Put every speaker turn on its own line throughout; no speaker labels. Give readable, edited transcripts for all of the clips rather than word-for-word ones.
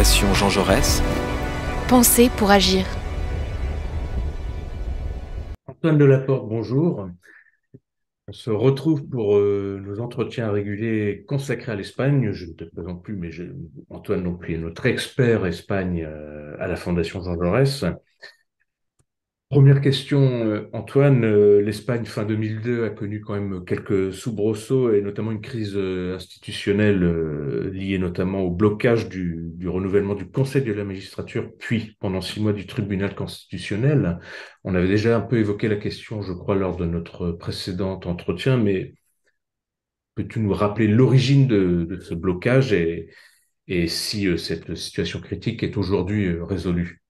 Fondation Jean Jaurès.
Penser pour agir.
Antoine Delaporte, bonjour. On se retrouve pour nos entretiens réguliers consacrés à l'Espagne. Je ne te présente plus, mais Antoine donc, est notre expert Espagne à la Fondation Jean Jaurès. Première question, Antoine, l'Espagne fin 2002 a connu quand même quelques soubresauts et notamment une crise institutionnelle liée notamment au blocage du renouvellement du Conseil de la magistrature, puis pendant 6 mois du tribunal constitutionnel. On avait déjà un peu évoqué la question, je crois, lors de notre précédent entretien, mais peux-tu nous rappeler l'origine de ce blocage et si cette situation critique est aujourd'hui résolue?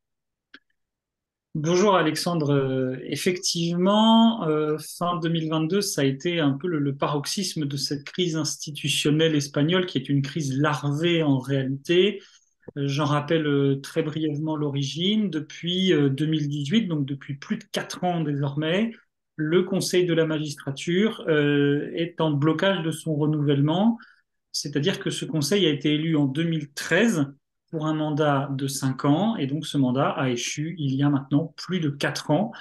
Bonjour Alexandre. Effectivement, fin 2022, ça a été un peu le paroxysme de cette crise institutionnelle espagnole qui est une crise larvée en réalité. J'en rappelle très brièvement l'origine. Depuis 2018, donc depuis plus de 4 ans désormais, le Conseil de la magistrature est en blocage de son renouvellement. C'est-à-dire que ce conseil a été élu en 2013 pour un mandat de 5 ans, et donc ce mandat a échu il y a maintenant plus de 4 ans.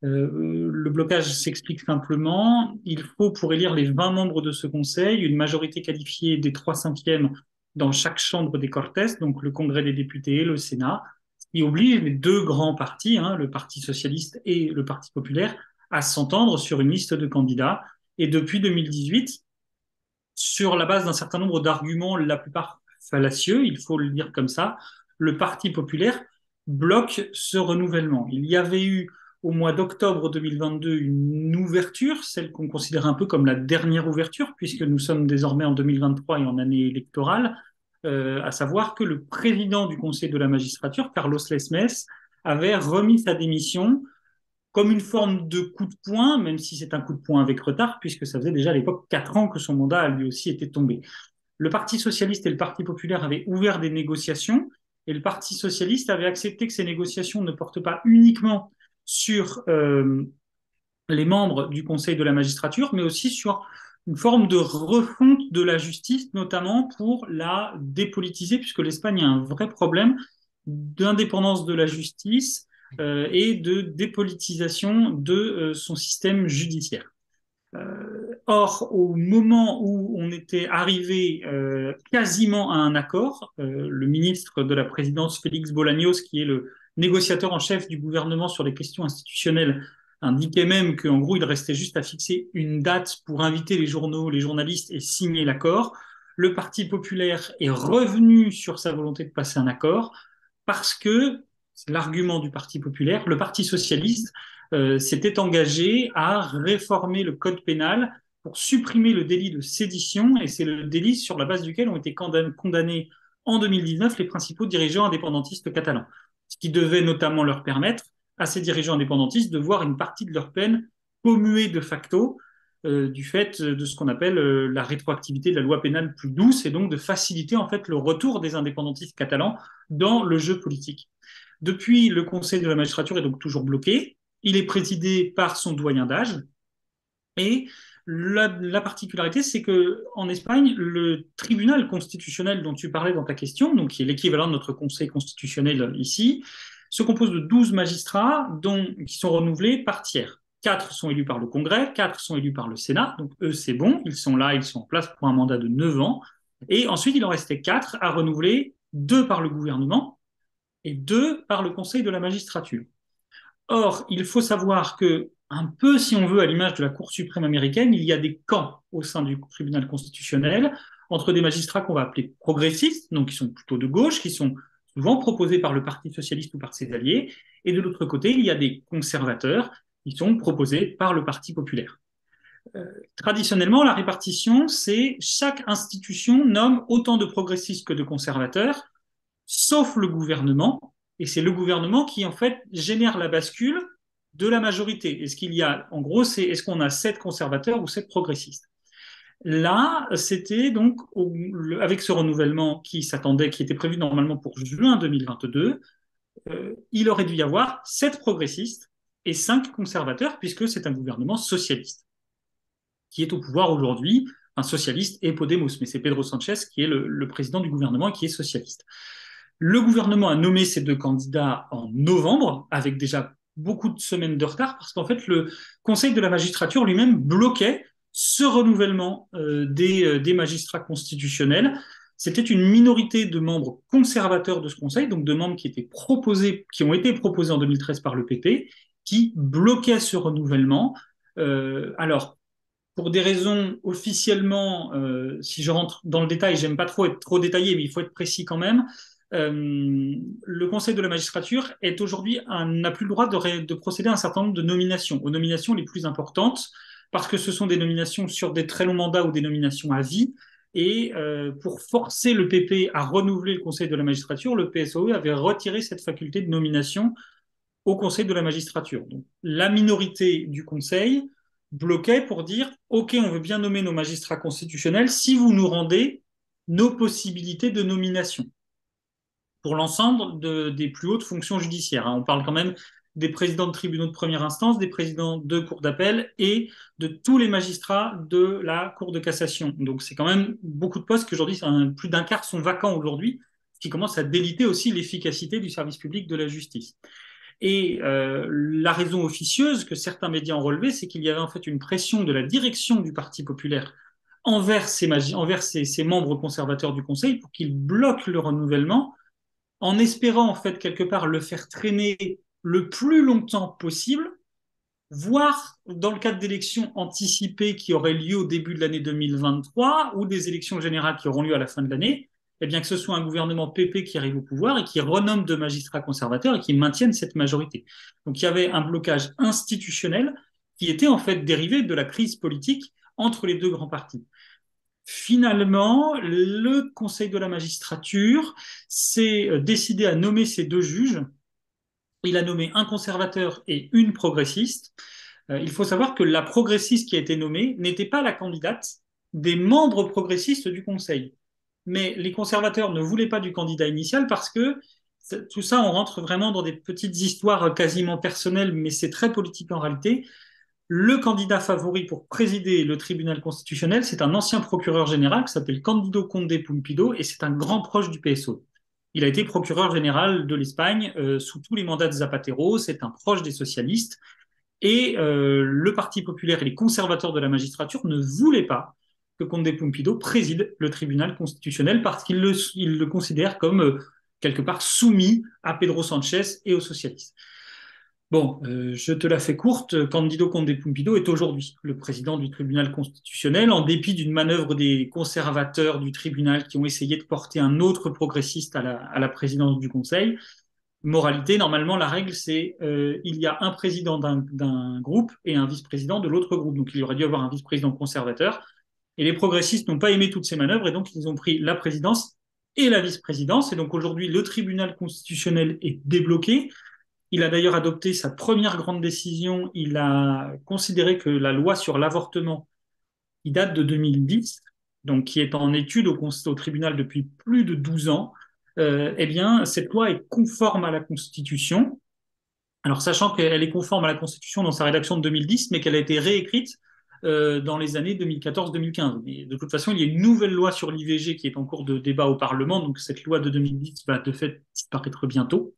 Le blocage s'explique simplement. Il faut, pour élire les 20 membres de ce conseil, une majorité qualifiée des 3/5 dans chaque chambre des Cortes, donc le Congrès des députés et le Sénat, ce qui oblige les deux grands partis, le Parti socialiste et le Parti populaire, à s'entendre sur une liste de candidats. Et depuis 2018, sur la base d'un certain nombre d'arguments, la plupart fallacieux, il faut le dire comme ça, le Parti populaire bloque ce renouvellement. Il y avait eu au mois d'octobre 2022 une ouverture, celle qu'on considère un peu comme la dernière ouverture, puisque nous sommes désormais en 2023 et en année électorale, à savoir que le président du Conseil de la magistrature, Carlos Lesmes, avait remis sa démission comme une forme de coup de poing, même si c'est un coup de poing avec retard, puisque ça faisait déjà à l'époque 4 ans que son mandat a lui aussi été tombé. Le Parti socialiste et le Parti populaire avaient ouvert des négociations, et le Parti socialiste avait accepté que ces négociations ne portent pas uniquement sur les membres du Conseil de la magistrature, mais aussi sur une forme de refonte de la justice, notamment pour la dépolitiser, puisque l'Espagne a un vrai problème d'indépendance de la justice et de dépolitisation de son système judiciaire. Or, au moment où on était arrivé quasiment à un accord, le ministre de la Présidence, Félix Bolaños, qui est le négociateur en chef du gouvernement sur les questions institutionnelles, indiquait même qu'en gros, il restait juste à fixer une date pour inviter les journaux, les journalistes et signer l'accord. Le Parti populaire est revenu sur sa volonté de passer un accord parce que, c'est l'argument du Parti populaire, le Parti socialiste s'était engagé à réformer le code pénal pour supprimer le délit de sédition, et c'est le délit sur la base duquel ont été condamnés en 2019 les principaux dirigeants indépendantistes catalans, ce qui devait notamment leur permettre à ces dirigeants indépendantistes de voir une partie de leur peine commuée de facto du fait de ce qu'on appelle la rétroactivité de la loi pénale plus douce, et donc de faciliter en fait le retour des indépendantistes catalans dans le jeu politique. Depuis, le Conseil de la magistrature est donc toujours bloqué. Il est présidé par son doyen d'âge. Et la particularité, c'est que en Espagne, le tribunal constitutionnel dont tu parlais dans ta question, donc qui est l'équivalent de notre Conseil constitutionnel ici, se compose de 12 magistrats qui sont renouvelés par tiers. 4 sont élus par le Congrès, 4 sont élus par le Sénat, donc eux c'est bon, ils sont là, ils sont en place pour un mandat de 9 ans. Et ensuite, il en restait 4 à renouveler, 2 par le gouvernement et 2 par le Conseil de la magistrature. Or, il faut savoir que, un peu si on veut à l'image de la Cour suprême américaine, il y a des camps au sein du tribunal constitutionnel entre des magistrats qu'on va appeler progressistes, donc qui sont plutôt de gauche, qui sont souvent proposés par le Parti socialiste ou par ses alliés, et de l'autre côté, il y a des conservateurs qui sont proposés par le Parti populaire. Traditionnellement, la répartition, c'est chaque institution nomme autant de progressistes que de conservateurs, sauf le gouvernement, et c'est le gouvernement qui, en fait, génère la bascule de la majorité. Est-ce qu'il y a, en gros, est-ce qu'on a 7 conservateurs ou 7 progressistes? Là, c'était donc, avec ce renouvellement qui était prévu normalement pour juin 2022, il aurait dû y avoir 7 progressistes et 5 conservateurs, puisque c'est un gouvernement socialiste qui est au pouvoir aujourd'hui, un socialiste et Podemos, mais c'est Pedro Sanchez qui est le président du gouvernement et qui est socialiste. Le gouvernement a nommé ces deux candidats en novembre, avec déjà beaucoup de semaines de retard, parce qu'en fait, le Conseil de la magistrature lui-même bloquait ce renouvellement des magistrats constitutionnels. C'était une minorité de membres conservateurs de ce Conseil, donc de membres qui ont été proposés en 2013 par le PP, qui bloquaient ce renouvellement. Alors, pour des raisons officiellement, si je rentre dans le détail, j'aime pas trop être trop détaillé, mais il faut être précis quand même. Le Conseil de la magistrature est aujourd'hui n'a plus le droit de procéder à un certain nombre de nominations, aux nominations les plus importantes, parce que ce sont des nominations sur des très longs mandats ou des nominations à vie. Et pour forcer le PP à renouveler le Conseil de la magistrature, le PSOE avait retiré cette faculté de nomination au Conseil de la magistrature. Donc, la minorité du Conseil bloquait pour dire OK, on veut bien nommer nos magistrats constitutionnels si vous nous rendez nos possibilités de nomination pour l'ensemble des plus hautes fonctions judiciaires. On parle quand même des présidents de tribunaux de première instance, des présidents de cours d'appel et de tous les magistrats de la Cour de cassation. Donc c'est quand même beaucoup de postes qu'aujourd'hui, plus d'un quart sont vacants aujourd'hui, ce qui commence à déliter aussi l'efficacité du service public de la justice. Et la raison officieuse que certains médias ont relevée, c'est qu'il y avait en fait une pression de la direction du Parti populaire envers ces membres conservateurs du Conseil pour qu'ils bloquent le renouvellement en espérant en fait quelque part le faire traîner le plus longtemps possible, voire dans le cadre d'élections anticipées qui auraient lieu au début de l'année 2023 ou des élections générales qui auront lieu à la fin de l'année, eh bien que ce soit un gouvernement PP qui arrive au pouvoir et qui renomme de magistrats conservateurs et qui maintienne cette majorité. Donc il y avait un blocage institutionnel qui était en fait dérivé de la crise politique entre les deux grands partis. Finalement, le Conseil de la magistrature s'est décidé à nommer ces deux juges. Il a nommé un conservateur et une progressiste. Il faut savoir que la progressiste qui a été nommée n'était pas la candidate des membres progressistes du Conseil. Mais les conservateurs ne voulaient pas du candidat initial parce que tout ça, on rentre vraiment dans des petites histoires quasiment personnelles, mais c'est très politique en réalité. Le candidat favori pour présider le tribunal constitutionnel, c'est un ancien procureur général qui s'appelle Cándido Conde Pumpido et c'est un grand proche du PSOE. Il a été procureur général de l'Espagne sous tous les mandats de Zapatero, c'est un proche des socialistes et le Parti populaire et les conservateurs de la magistrature ne voulaient pas que Conde Pumpido préside le tribunal constitutionnel parce qu'ils le considèrent comme quelque part soumis à Pedro Sánchez et aux socialistes. Bon, je te la fais courte. Cándido Conde Pumpido est aujourd'hui le président du tribunal constitutionnel, en dépit d'une manœuvre des conservateurs du tribunal qui ont essayé de porter un autre progressiste à la présidence du Conseil. Moralité, normalement, la règle, c'est il y a un président d'un groupe et un vice-président de l'autre groupe. Donc, il y aurait dû avoir un vice-président conservateur. Et les progressistes n'ont pas aimé toutes ces manœuvres et donc ils ont pris la présidence et la vice-présidence. Et donc, aujourd'hui, le tribunal constitutionnel est débloqué. Il a d'ailleurs adopté sa première grande décision. Il a considéré que la loi sur l'avortement, qui date de 2010, donc qui est en étude au tribunal depuis plus de 12 ans, eh bien, cette loi est conforme à la Constitution. Alors, sachant qu'elle est conforme à la Constitution dans sa rédaction de 2010, mais qu'elle a été réécrite dans les années 2014-2015. Mais de toute façon, il y a une nouvelle loi sur l'IVG qui est en cours de débat au Parlement, donc cette loi de 2010 va de fait disparaître bientôt.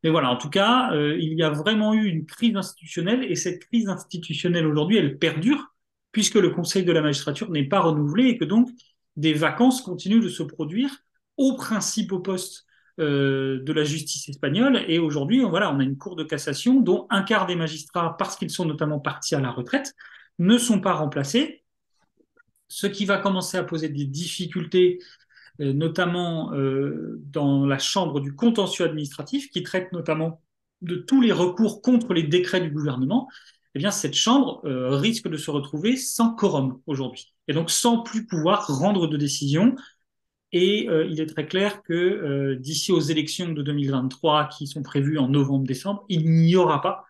Mais voilà, en tout cas, il y a vraiment eu une crise institutionnelle et cette crise institutionnelle aujourd'hui, elle perdure puisque le Conseil de la magistrature n'est pas renouvelé et que donc des vacances continuent de se produire aux principaux postes de la justice espagnole. Et aujourd'hui, voilà, on a une cour de cassation dont un quart des magistrats, parce qu'ils sont notamment partis à la retraite, ne sont pas remplacés, ce qui va commencer à poser des difficultés notamment dans la chambre du contentieux administratif, qui traite notamment de tous les recours contre les décrets du gouvernement. Eh bien, cette chambre risque de se retrouver sans quorum aujourd'hui, et donc sans plus pouvoir rendre de décision. Et il est très clair que d'ici aux élections de 2023, qui sont prévues en novembre-décembre, il n'y aura pas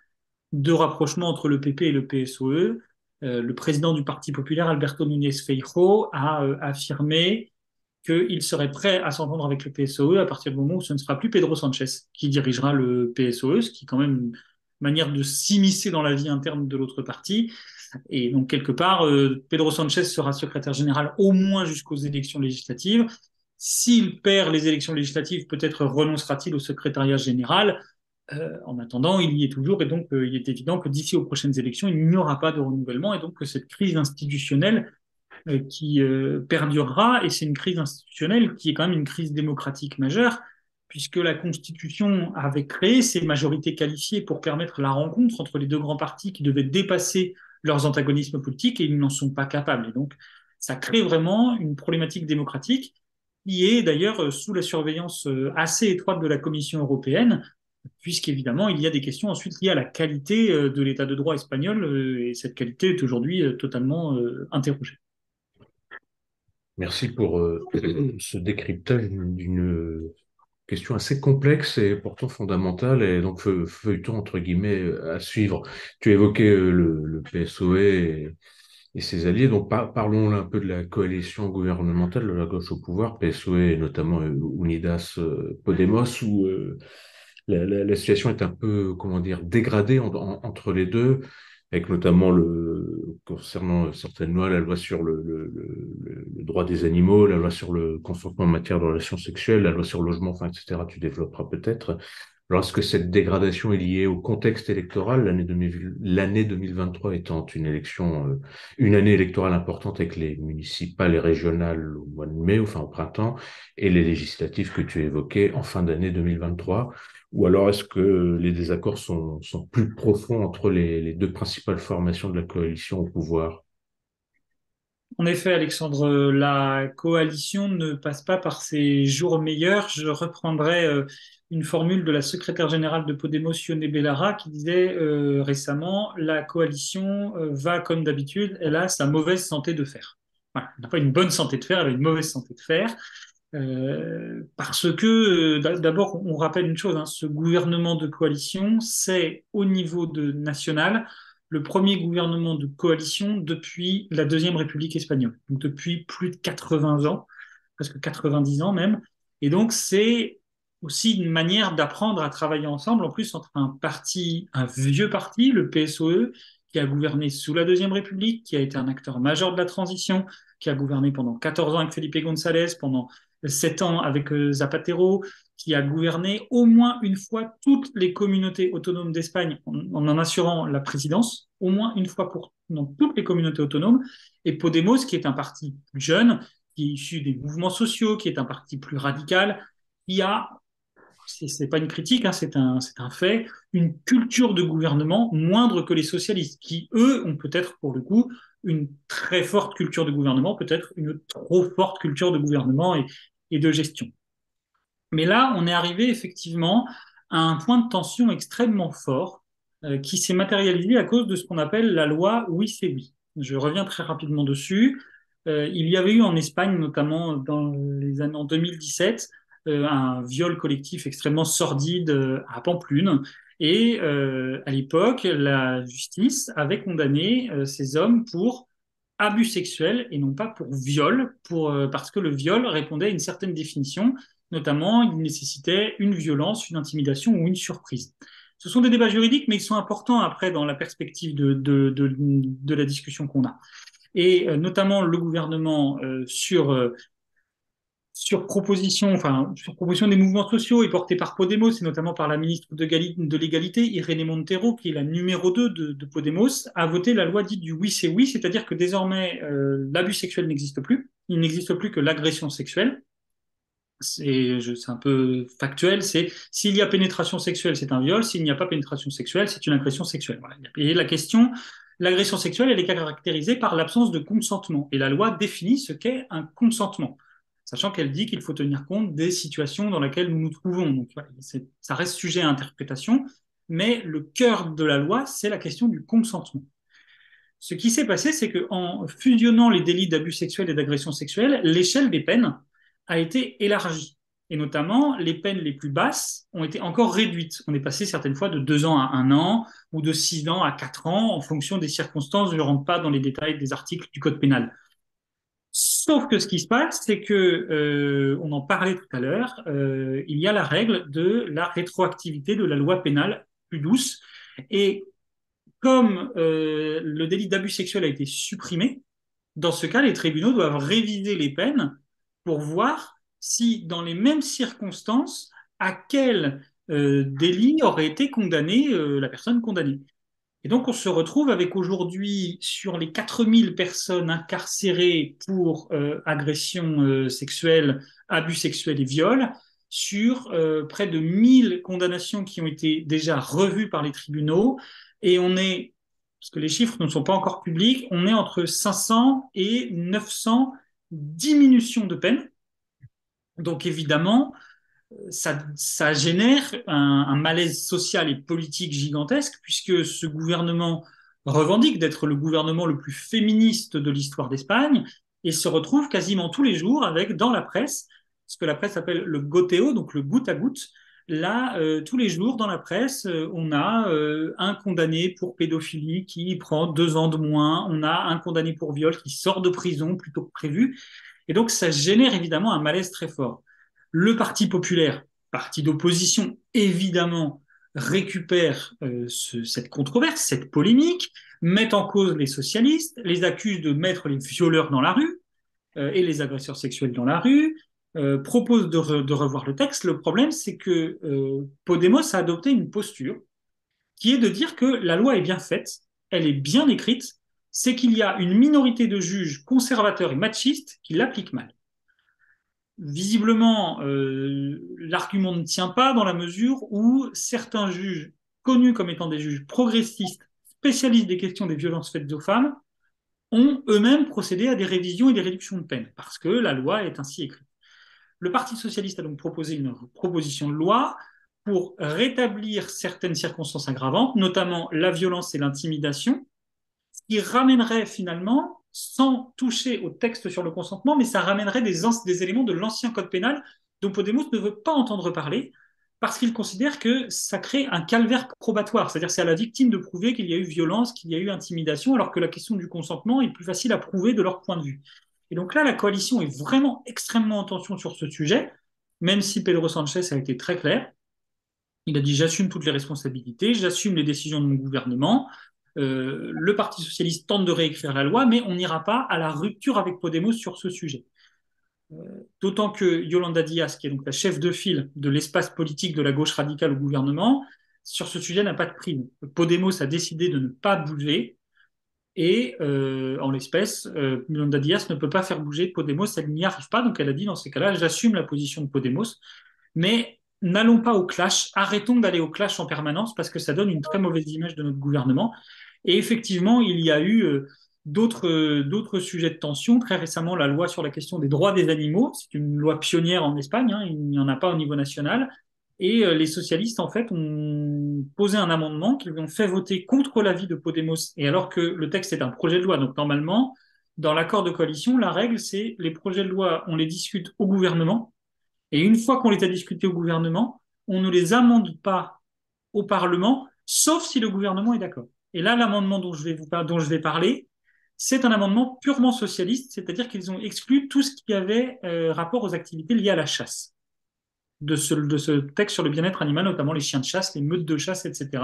de rapprochement entre le PP et le PSOE. Le président du Parti populaire, Alberto Núñez Feijóo, a affirmé qu'il serait prêt à s'entendre avec le PSOE à partir du moment où ce ne sera plus Pedro Sánchez qui dirigera le PSOE, ce qui est quand même une manière de s'immiscer dans la vie interne de l'autre parti. Et donc, quelque part, Pedro Sánchez sera secrétaire général au moins jusqu'aux élections législatives. S'il perd les élections législatives, peut-être renoncera-t-il au secrétariat général. En attendant, il y est toujours, et donc il est évident que d'ici aux prochaines élections, il n'y aura pas de renouvellement, et donc que cette crise institutionnelle qui perdurera, et c'est une crise institutionnelle qui est quand même une crise démocratique majeure, puisque la Constitution avait créé ces majorités qualifiées pour permettre la rencontre entre les deux grands partis qui devaient dépasser leurs antagonismes politiques, et ils n'en sont pas capables. Et donc, ça crée vraiment une problématique démocratique qui est d'ailleurs sous la surveillance assez étroite de la Commission européenne, puisqu'évidemment, il y a des questions ensuite liées à la qualité de l'état de droit espagnol, et cette qualité est aujourd'hui totalement interrogée.
Merci pour ce décryptage d'une question assez complexe et pourtant fondamentale, et donc feuilleton entre guillemets à suivre. Tu évoquais le PSOE et ses alliés, donc parlons un peu de la coalition gouvernementale de la gauche au pouvoir, PSOE et notamment Unidas Podemos, où la situation est un peu, comment dire, dégradée entre les deux, avec notamment concernant certaines lois, la loi sur le droit des animaux, la loi sur le consentement en matière de relations sexuelles, la loi sur le logement, enfin, etc. Tu développeras peut-être. Alors, est-ce que cette dégradation est liée au contexte électoral, l'année 2023 étant une année électorale importante avec les municipales et régionales au mois de mai, enfin au printemps, et les législatives que tu évoquais en fin d'année 2023? Ou alors est-ce que les désaccords sont plus profonds entre les deux principales formations de la coalition au pouvoir?
En effet, Alexandre, la coalition ne passe pas par ses jours meilleurs. Je reprendrai une formule de la secrétaire générale de Podemos, Ione Belarra, qui disait récemment, la coalition va comme d'habitude, elle a sa mauvaise santé de fer. Voilà, elle n'a pas une bonne santé de fer, elle a une mauvaise santé de fer. Parce que, d'abord, on rappelle une chose, hein, ce gouvernement de coalition, c'est au niveau national le premier gouvernement de coalition depuis la Deuxième République espagnole, donc depuis plus de 80 ans, presque 90 ans même. Et donc, c'est aussi une manière d'apprendre à travailler ensemble, en plus entre un vieux parti, le PSOE, qui a gouverné sous la Deuxième République, qui a été un acteur majeur de la transition, qui a gouverné pendant 14 ans avec Felipe González, pendant 7 ans avec Zapatero, qui a gouverné au moins une fois toutes les communautés autonomes d'Espagne en assurant la présidence, au moins une fois dans toutes les communautés autonomes, et Podemos, qui est un parti plus jeune, qui est issu des mouvements sociaux, qui est un parti plus radical, qui a, c'est pas une critique, hein, c'est un fait, une culture de gouvernement moindre que les socialistes, qui, eux, ont peut-être, pour le coup, une très forte culture de gouvernement, peut-être une trop forte culture de gouvernement et de gestion. Mais là, on est arrivé effectivement à un point de tension extrêmement fort qui s'est matérialisé à cause de ce qu'on appelle la loi Oui c'est oui. Je reviens très rapidement dessus. Il y avait eu en Espagne, notamment dans les années en 2017, un viol collectif extrêmement sordide à Pamplune. Et à l'époque, la justice avait condamné ces hommes pour abus sexuels et non pas pour viol, parce que le viol répondait à une certaine définition. Notamment, il nécessitait une violence, une intimidation ou une surprise. Ce sont des débats juridiques, mais ils sont importants après dans la perspective de la discussion qu'on a. Et notamment le gouvernement sur proposition des mouvements sociaux et porté par Podemos, et notamment par la ministre de l'Égalité, Irene Montero, qui est la numéro 2 de Podemos, a voté la loi dite du oui c'est oui, c'est-à-dire que désormais l'abus sexuel n'existe plus, il n'existe plus que l'agression sexuelle. C'est un peu factuel, c'est s'il y a pénétration sexuelle, c'est un viol, s'il n'y a pas pénétration sexuelle, c'est une agression sexuelle. Voilà. Et la question, l'agression sexuelle, elle est caractérisée par l'absence de consentement. Et la loi définit ce qu'est un consentement, sachant qu'elle dit qu'il faut tenir compte des situations dans lesquelles nous nous trouvons. Donc, voilà, ça reste sujet à interprétation, mais le cœur de la loi, c'est la question du consentement. Ce qui s'est passé, c'est qu'en fusionnant les délits d'abus sexuels et d'agression sexuelle, l'échelle des peines a été élargie. Et notamment, les peines les plus basses ont été encore réduites. On est passé certaines fois de 2 ans à 1 an ou de 6 ans à 4 ans en fonction des circonstances. Je ne rentre pas dans les détails des articles du Code pénal. Sauf que ce qui se passe, c'est que, on en parlait tout à l'heure, il y a la règle de la rétroactivité de la loi pénale plus douce. Et comme le délit d'abus sexuel a été supprimé, dans ce cas, les tribunaux doivent réviser les peines pour voir si, dans les mêmes circonstances, à quel délit aurait été condamnée la personne condamnée. Et donc, on se retrouve avec aujourd'hui, sur les 4000 personnes incarcérées pour agression sexuelle, abus sexuels et viols, sur près de 1000 condamnations qui ont été déjà revues par les tribunaux. Et on est, parce que les chiffres ne sont pas encore publics, on est entre 500 et 900 diminutions de peine. Donc, évidemment, ça génère un malaise social et politique gigantesque, puisque ce gouvernement revendique d'être le gouvernement le plus féministe de l'histoire d'Espagne et se retrouve quasiment tous les jours avec, dans la presse, ce que la presse appelle le goteo, donc le goutte à goutte. Là, tous les jours dans la presse, on a un condamné pour pédophilie qui prend 2 ans de moins, on a un condamné pour viol qui sort de prison plutôt que prévu. Et donc, ça génère évidemment un malaise très fort. Le Parti populaire, parti d'opposition, évidemment, récupère cette controverse, cette polémique, met en cause les socialistes, les accuse de mettre les violeurs dans la rue et les agresseurs sexuels dans la rue, propose de revoir le texte. Le problème, c'est que Podemos a adopté une posture qui est de dire que la loi est bien faite, elle est bien écrite, c'est qu'il y a une minorité de juges conservateurs et machistes qui l'appliquent mal. Visiblement, l'argument ne tient pas dans la mesure où certains juges, connus comme étant des juges progressistes, spécialistes des questions des violences faites aux femmes, ont eux-mêmes procédé à des révisions et des réductions de peine, parce que la loi est ainsi écrite. Le Parti socialiste a donc proposé une proposition de loi pour rétablir certaines circonstances aggravantes, notamment la violence et l'intimidation, ce qui ramènerait finalement, sans toucher au texte sur le consentement, mais ça ramènerait des éléments de l'ancien code pénal dont Podemos ne veut pas entendre parler, parce qu'il considère que ça crée un calvaire probatoire, c'est-à-dire c'est à la victime de prouver qu'il y a eu violence, qu'il y a eu intimidation, alors que la question du consentement est plus facile à prouver de leur point de vue. Et donc là, la coalition est vraiment extrêmement en tension sur ce sujet, même si Pedro Sanchez a été très clair. Il a dit: j'assume toutes les responsabilités, j'assume les décisions de mon gouvernement. Le Parti socialiste tente de réécrire la loi, mais on n'ira pas à la rupture avec Podemos sur ce sujet. D'autant que Yolanda Díaz, qui est donc la chef de file de l'espace politique de la gauche radicale au gouvernement, sur ce sujet n'a pas de prime. Podemos a décidé de ne pas bouger, et en l'espèce, Yolanda Díaz ne peut pas faire bouger Podemos, elle n'y arrive pas, donc elle a dit: dans ces cas-là, j'assume la position de Podemos, mais n'allons pas au clash, arrêtons d'aller au clash en permanence, parce que ça donne une très mauvaise image de notre gouvernement. Et effectivement, il y a eu d'autres sujets de tension. Très récemment, la loi sur la question des droits des animaux, c'est une loi pionnière en Espagne, hein, il n'y en a pas au niveau national. Et les socialistes, en fait, ont posé un amendement qu'ils ont fait voter contre l'avis de Podemos. Et alors que le texte est un projet de loi, donc normalement, dans l'accord de coalition, la règle, c'est les projets de loi, on les discute au gouvernement. Et une fois qu'on les a discutés au gouvernement, on ne les amende pas au Parlement, sauf si le gouvernement est d'accord. Et là, l'amendement dont je vais parler, c'est un amendement purement socialiste, c'est-à-dire qu'ils ont exclu tout ce qui avait rapport aux activités liées à la chasse de ce texte sur le bien-être animal, notamment les chiens de chasse, les meutes de chasse, etc.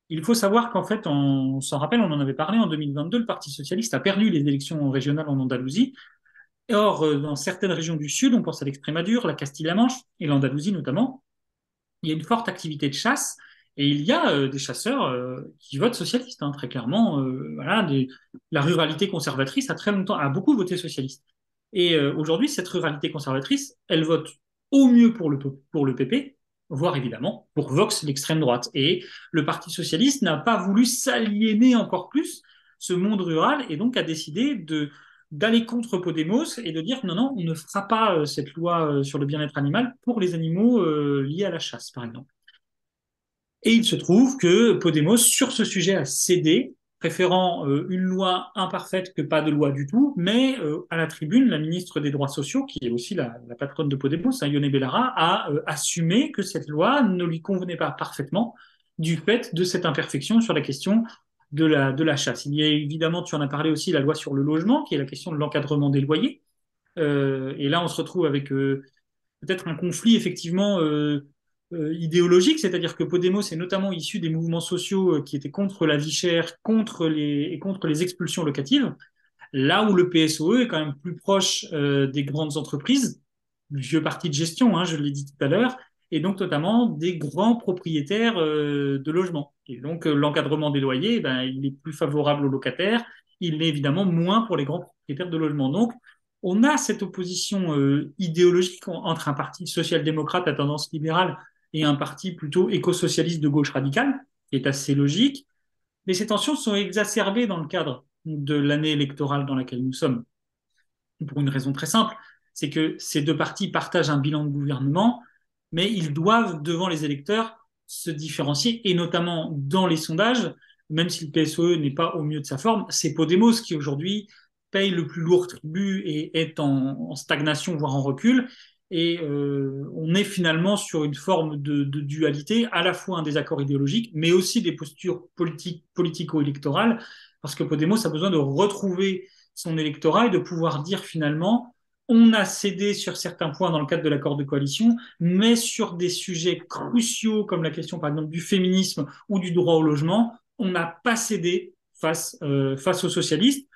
Il faut savoir qu'en fait, on s'en rappelle, on en avait parlé en 2022, le Parti socialiste a perdu les élections régionales en Andalousie. Or, dans certaines régions du Sud, on pense à l'Extrémadure, la Castille-La Manche et l'Andalousie notamment, il y a une forte activité de chasse et il y a des chasseurs qui votent socialiste, hein, très clairement. Voilà, la ruralité conservatrice a très longtemps a beaucoup voté socialiste. Et aujourd'hui, cette ruralité conservatrice, elle vote au mieux pour le PP, voire évidemment pour Vox, l'extrême droite. Et le Parti socialiste n'a pas voulu s'aliéner encore plus ce monde rural et donc a décidé d'aller contre Podemos et de dire non, non, on ne fera pas cette loi sur le bien-être animal pour les animaux liés à la chasse, par exemple. Et il se trouve que Podemos, sur ce sujet, a cédé, préférant une loi imparfaite que pas de loi du tout, mais à la tribune, la ministre des Droits sociaux, qui est aussi la patronne de Podemos, Ione Belarra, a assumé que cette loi ne lui convenait pas parfaitement du fait de cette imperfection sur la question de la chasse. Il y a évidemment, tu en as parlé aussi, la loi sur le logement, qui est la question de l'encadrement des loyers. Et là, on se retrouve avec peut-être un conflit effectivement idéologique, c'est-à-dire que Podemos est notamment issu des mouvements sociaux qui étaient contre la vie chère, contre les expulsions locatives, là où le PSOE est quand même plus proche des grandes entreprises vieux parti de gestion, je l'ai dit tout à l'heure, et donc notamment des grands propriétaires de logements. Et donc l'encadrement des loyers, il est plus favorable aux locataires, il l'est évidemment moins pour les grands propriétaires de logements. Donc on a cette opposition idéologique entre un parti social-démocrate à tendance libérale et un parti plutôt éco-socialiste de gauche radicale, qui est assez logique. Mais ces tensions sont exacerbées dans le cadre de l'année électorale dans laquelle nous sommes, pour une raison très simple, c'est que ces deux partis partagent un bilan de gouvernement, mais ils doivent, devant les électeurs, se différencier, et notamment dans les sondages, même si le PSOE n'est pas au mieux de sa forme, c'est Podemos qui aujourd'hui paye le plus lourd tribut et est en stagnation, voire en recul. Et on est finalement sur une forme de dualité, à la fois un désaccord idéologique, mais aussi des postures politico-électorales, parce que Podemos a besoin de retrouver son électorat et de pouvoir dire finalement on a cédé sur certains points dans le cadre de l'accord de coalition, mais sur des sujets cruciaux comme la question par exemple du féminisme ou du droit au logement, on n'a pas cédé face aux socialistes,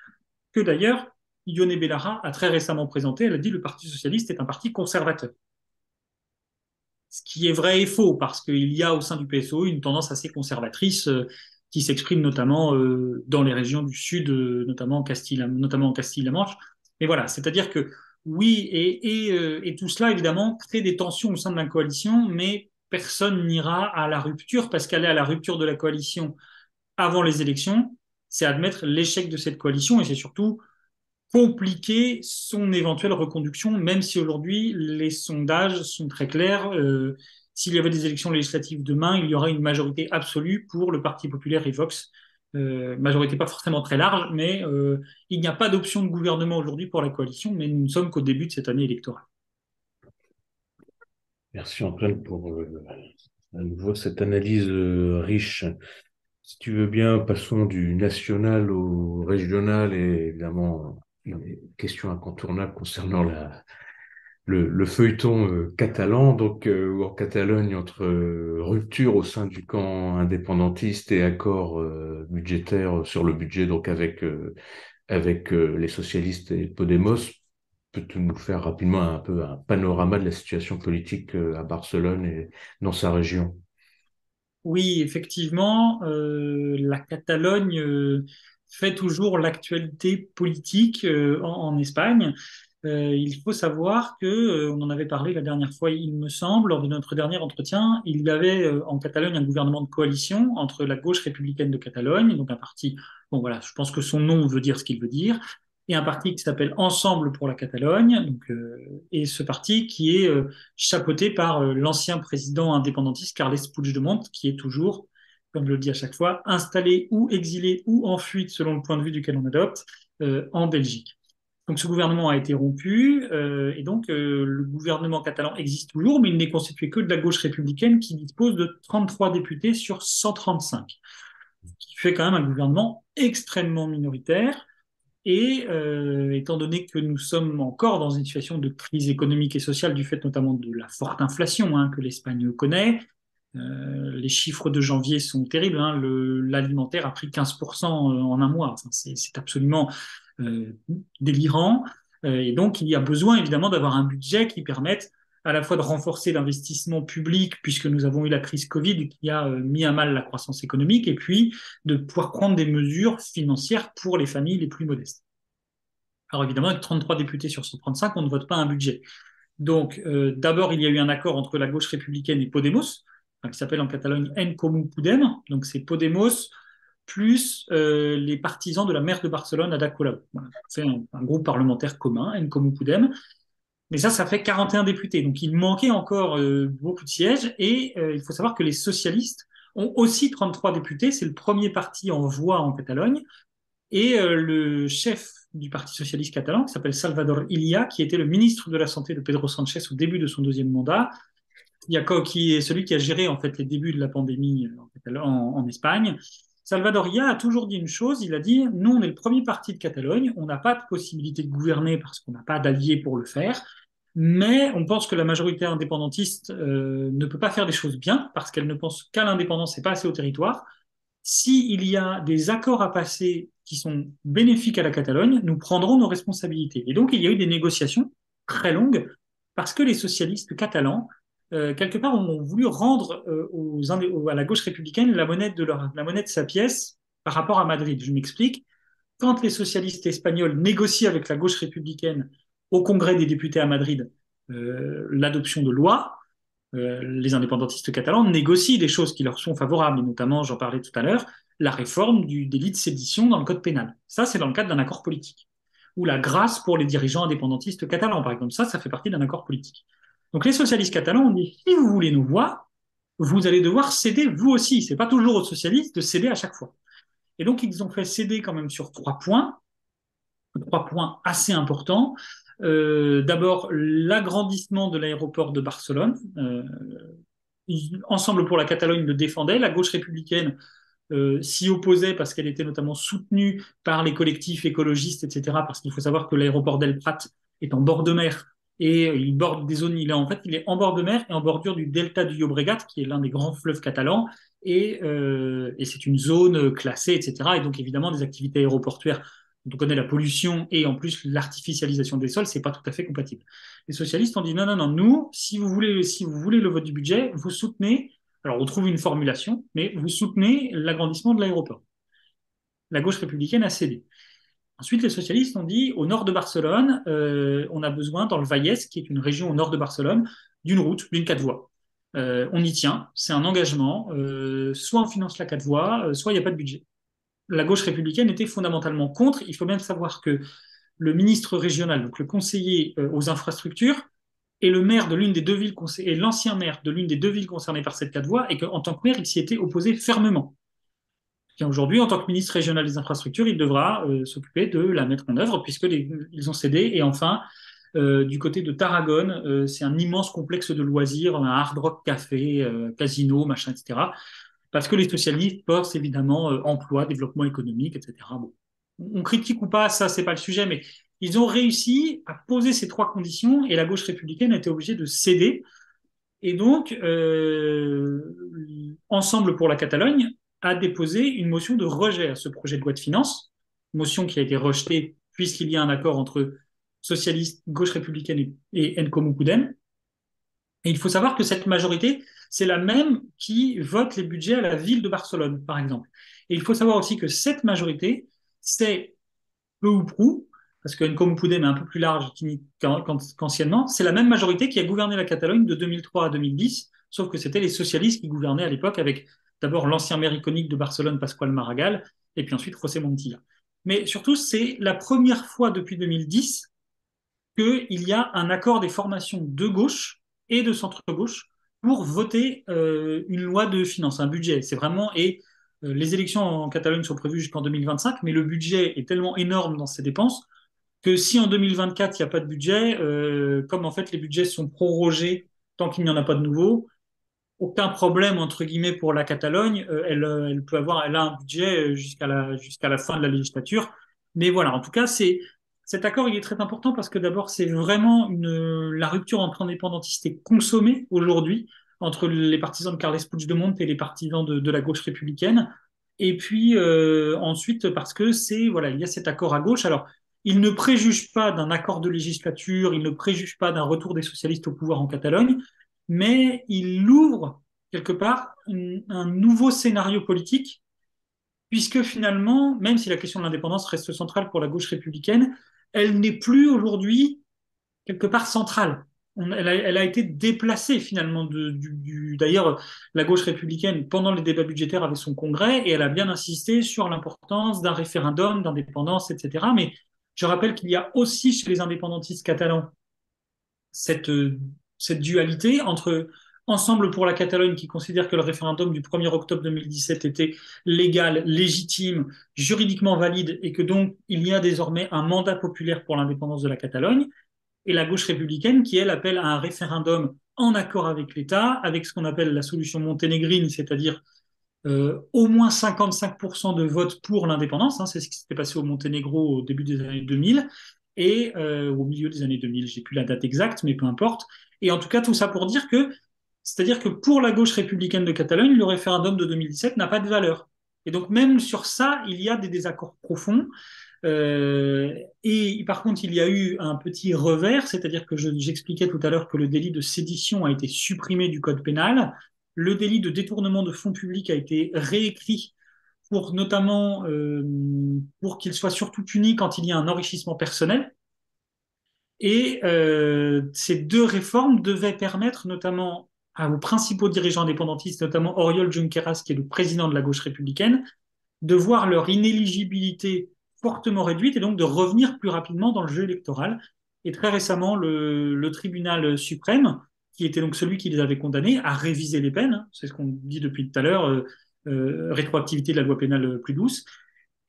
que d'ailleurs Ione Belarra a très récemment présenté. Elle a dit que le Parti socialiste est un parti conservateur. Ce qui est vrai et faux, parce qu'il y a au sein du PSOE une tendance assez conservatrice qui s'exprime notamment dans les régions du Sud, notamment en Castille-La Manche. Mais voilà, c'est-à-dire que oui, et tout cela, évidemment, crée des tensions au sein de la coalition, mais personne n'ira à la rupture, parce qu'aller à la rupture de la coalition avant les élections, c'est admettre l'échec de cette coalition, et c'est surtout compliquer son éventuelle reconduction, même si aujourd'hui les sondages sont très clairs. S'il y avait des élections législatives demain, il y aura une majorité absolue pour le Parti populaire et Vox. Majorité pas forcément très large, mais il n'y a pas d'option de gouvernement aujourd'hui pour la coalition, mais nous ne sommes qu'au début de cette année électorale.
Merci Antoine pour à nouveau cette analyse riche. Si tu veux bien, passons du national au régional et évidemment une question incontournable concernant le feuilleton catalan. Donc en Catalogne, entre rupture au sein du camp indépendantiste et accord budgétaire sur le budget, donc avec les socialistes et Podemos, peux-tu nous faire rapidement un peu un panorama de la situation politique à Barcelone et dans sa région?
Oui, effectivement, la Catalogne fait toujours l'actualité politique en Espagne. Il faut savoir que, on en avait parlé la dernière fois, il me semble, lors de notre dernier entretien, il y avait en Catalogne un gouvernement de coalition entre la gauche républicaine de Catalogne, donc un parti, bon voilà, je pense que son nom veut dire ce qu'il veut dire, et un parti qui s'appelle Ensemble pour la Catalogne, donc, et ce parti qui est chapeauté par l'ancien président indépendantiste Carles Puigdemont, qui est toujours, comme je le dis à chaque fois, installé ou exilé ou en fuite, selon le point de vue duquel on adopte, en Belgique. Donc ce gouvernement a été rompu, et donc le gouvernement catalan existe toujours, mais il n'est constitué que de la gauche républicaine qui dispose de 33 députés sur 135, ce qui fait quand même un gouvernement extrêmement minoritaire. Et étant donné que nous sommes encore dans une situation de crise économique et sociale du fait notamment de la forte inflation que l'Espagne connaît, les chiffres de janvier sont terribles. L'alimentaire a pris 15% en un mois. Enfin, c'est absolument délirant. Et donc, il y a besoin évidemment d'avoir un budget qui permette à la fois de renforcer l'investissement public, puisque nous avons eu la crise Covid qui a mis à mal la croissance économique, et puis de pouvoir prendre des mesures financières pour les familles les plus modestes. Alors évidemment, avec 33 députés sur 135, on ne vote pas un budget. Donc, d'abord, il y a eu un accord entre la gauche républicaine et Podemos, qui s'appelle en Catalogne En Comú Podem. Donc, c'est Podemos plus les partisans de la maire de Barcelone, Ada Colau. Voilà, c'est un groupe parlementaire commun, En Comú Podem. Mais ça fait 41 députés. Donc, il manquait encore beaucoup de sièges. Et il faut savoir que les socialistes ont aussi 33 députés. C'est le premier parti en voix en Catalogne. Et le chef du Parti socialiste catalan, qui s'appelle Salvador Illa, qui était le ministre de la Santé de Pedro Sánchez au début de son deuxième mandat, qui est celui qui a géré en fait les débuts de la pandémie en Espagne. Salvador Illa a toujours dit une chose, il a dit « Nous, on est le premier parti de Catalogne, on n'a pas de possibilité de gouverner parce qu'on n'a pas d'alliés pour le faire, mais on pense que la majorité indépendantiste ne peut pas faire des choses bien parce qu'elle ne pense qu'à l'indépendance et pas assez au territoire. S'il y a des accords à passer qui sont bénéfiques à la Catalogne, nous prendrons nos responsabilités. » Et donc, il y a eu des négociations très longues parce que les socialistes catalans, quelque part, ont voulu rendre à la gauche républicaine la monnaie de sa pièce par rapport à Madrid. Je m'explique. Quand les socialistes espagnols négocient avec la gauche républicaine au Congrès des députés à Madrid l'adoption de lois, les indépendantistes catalans négocient des choses qui leur sont favorables, et notamment, j'en parlais tout à l'heure, la réforme du délit de sédition dans le code pénal. Ça, c'est dans le cadre d'un accord politique. Ou la grâce pour les dirigeants indépendantistes catalans, par exemple. Ça fait partie d'un accord politique. Donc les socialistes catalans ont dit, si vous voulez nos voix, vous allez devoir céder vous aussi. C'est pas toujours aux socialistes de céder à chaque fois. Et donc ils ont fait céder quand même sur 3 points assez importants. D'abord, l'agrandissement de l'aéroport de Barcelone. Ensemble pour la Catalogne le défendait. La gauche républicaine s'y opposait parce qu'elle était notamment soutenue par les collectifs écologistes, etc. Parce qu'il faut savoir que l'aéroport d'El Prat est en bord de mer et il borde des zones. Il est en bord de mer et en bordure du delta du Llobregat, qui est l'un des grands fleuves catalans, et c'est une zone classée, etc. Et donc évidemment des activités aéroportuaires. On connaît la pollution et en plus l'artificialisation des sols, c'est pas tout à fait compatible. Les socialistes ont dit non, non, non, nous, si vous voulez le vote du budget, vous soutenez. Alors, on trouve une formulation, mais vous soutenez l'agrandissement de l'aéroport. La gauche républicaine a cédé. Ensuite, les socialistes ont dit, au nord de Barcelone, on a besoin, dans le Vallès, qui est une région au nord de Barcelone, d'une route, d'une 4 voies. On y tient, c'est un engagement. Soit on finance la 4 voies, soit il n'y a pas de budget. La gauche républicaine était fondamentalement contre. Il faut bien savoir que le ministre régional, donc le conseiller aux infrastructures, et le maire de l'une des deux villes et l'ancien maire de l'une des deux villes concernées par cette 4 voies, et qu'en tant que maire, il s'y était opposé fermement. Et aujourd'hui, en tant que ministre régional des infrastructures, il devra s'occuper de la mettre en œuvre, puisqu'ils ont cédé. Et enfin, du côté de Tarragone, c'est un immense complexe de loisirs, un hard rock café, casino, machin, etc. Parce que les socialistes pensent évidemment emploi, développement économique, etc. Bon. On critique ou pas, ça, c'est pas le sujet, mais ils ont réussi à poser ces 3 conditions et la gauche républicaine a été obligée de céder. Et donc, Ensemble pour la Catalogne a déposé une motion de rejet à ce projet de loi de finances, motion qui a été rejetée puisqu'il y a un accord entre socialistes, gauche républicaine et En Comú Podem. Et il faut savoir que cette majorité, c'est la même qui vote les budgets à la ville de Barcelone, par exemple. Et il faut savoir aussi que cette majorité, c'est peu ou prou, parce que En Comú Podem est un peu plus large qu'anciennement, c'est la même majorité qui a gouverné la Catalogne de 2003 à 2010, sauf que c'était les socialistes qui gouvernaient à l'époque avec d'abord l'ancien maire iconique de Barcelone, Pasqual Maragall, et puis ensuite José Montilla. Mais surtout, c'est la première fois depuis 2010 qu'il y a un accord des formations de gauche et de centre-gauche pour voter une loi de finances, un budget. C'est vraiment, les élections en Catalogne sont prévues jusqu'en 2025, mais le budget est tellement énorme dans ses dépenses que si en 2024 il n'y a pas de budget, comme en fait les budgets sont prorogés tant qu'il n'y en a pas de nouveau, aucun problème entre guillemets pour la Catalogne. Elle a un budget jusqu'à la fin de la législature. Mais voilà, en tout cas, cet accord il est très important parce que d'abord c'est vraiment la rupture entre indépendantistes est consommée aujourd'hui entre les partisans de Carles Puigdemont et les partisans de la gauche républicaine. Et puis ensuite parce que il y a cet accord à gauche. Alors il ne préjuge pas d'un accord de législature, il ne préjuge pas d'un retour des socialistes au pouvoir en Catalogne, mais il ouvre quelque part un nouveau scénario politique, puisque finalement, même si la question de l'indépendance reste centrale pour la gauche républicaine, elle n'est plus aujourd'hui quelque part centrale. Elle a été déplacée finalement. D'ailleurs, la gauche républicaine, pendant les débats budgétaires, avait son congrès et elle a bien insisté sur l'importance d'un référendum, d'indépendance, etc. Mais je rappelle qu'il y a aussi chez les indépendantistes catalans cette dualité entre Ensemble pour la Catalogne, qui considère que le référendum du 1er octobre 2017 était légal, légitime, juridiquement valide, et que donc il y a désormais un mandat populaire pour l'indépendance de la Catalogne, et la gauche républicaine qui, elle, appelle à un référendum en accord avec l'État, avec ce qu'on appelle la solution monténégrine, c'est-à-dire au moins 55% de votes pour l'indépendance, c'est ce qui s'était passé au Monténégro au début des années 2000, et au milieu des années 2000, j'ai plus la date exacte, mais peu importe. Et en tout cas, tout ça pour dire c'est-à-dire que pour la gauche républicaine de Catalogne, le référendum de 2017 n'a pas de valeur. Et donc même sur ça, il y a des désaccords profonds. Et par contre, il y a eu un petit revers, c'est-à-dire que j'expliquais tout à l'heure que le délit de sédition a été supprimé du code pénal. Le délit de détournement de fonds publics a été réécrit pour notamment pour qu'il soit surtout puni quand il y a un enrichissement personnel. Et ces deux réformes devaient permettre notamment aux principaux dirigeants indépendantistes, notamment Oriol Junqueras, qui est le président de la gauche républicaine, de voir leur inéligibilité fortement réduite et donc de revenir plus rapidement dans le jeu électoral. Et très récemment, le tribunal suprême, qui était donc celui qui les avait condamnés, a révisé les peines. C'est ce qu'on dit depuis tout à l'heure, rétroactivité de la loi pénale plus douce.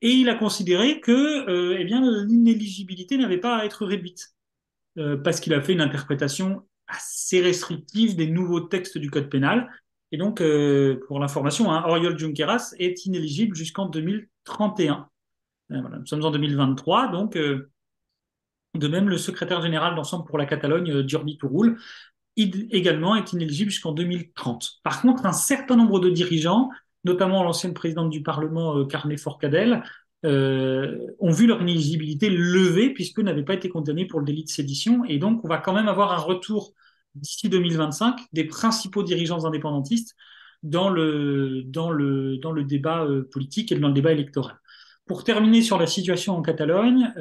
Et il a considéré que eh bien, l'inéligibilité n'avait pas à être réduite, parce qu'il a fait une interprétation assez restrictive des nouveaux textes du code pénal. Et donc, pour l'information, hein, Oriol Junqueras est inéligible jusqu'en 2031. Voilà, nous sommes en 2023, donc de même, le secrétaire général d'Ensemble pour la Catalogne, Jordi Turull, également est inéligible jusqu'en 2030. Par contre, un certain nombre de dirigeants, notamment l'ancienne présidente du Parlement, Carme Forcadell, ont vu leur inéligibilité levée puisqu'eux n'avaient pas été condamnés pour le délit de sédition. Et donc, on va quand même avoir un retour d'ici 2025 des principaux dirigeants indépendantistes dans le débat politique et dans le débat électoral. Pour terminer sur la situation en Catalogne,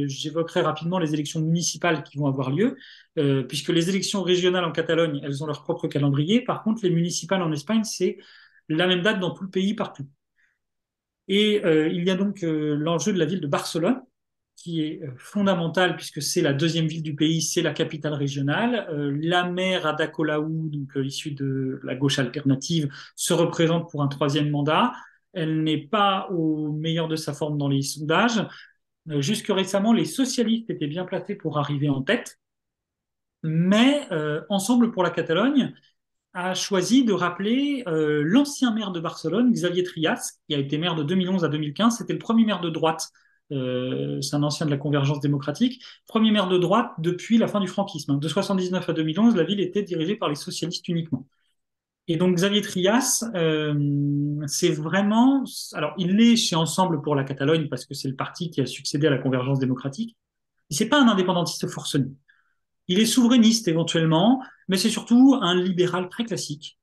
j'évoquerai rapidement les élections municipales qui vont avoir lieu, puisque les élections régionales en Catalogne, elles ont leur propre calendrier. Par contre, les municipales en Espagne, c'est la même date dans tout le pays, partout. Et il y a donc l'enjeu de la ville de Barcelone, qui est fondamentale puisque c'est la deuxième ville du pays, c'est la capitale régionale. La maire Ada Colau, donc issue de la gauche alternative, se représente pour un troisième mandat. Elle n'est pas au meilleur de sa forme dans les sondages. Jusque récemment, les socialistes étaient bien placés pour arriver en tête, mais Ensemble pour la Catalogne a choisi de rappeler l'ancien maire de Barcelone, Xavier Trias, qui a été maire de 2011 à 2015. C'était le premier maire de droite, c'est un ancien de la Convergence démocratique, premier maire de droite depuis la fin du franquisme. De 1979 à 2011, la ville était dirigée par les socialistes uniquement. Et donc Xavier Trias, c'est vraiment... Alors, il est chez Ensemble pour la Catalogne parce que c'est le parti qui a succédé à la Convergence démocratique. C'est pas un indépendantiste forcené. Il est souverainiste éventuellement, mais c'est surtout un libéral très classique,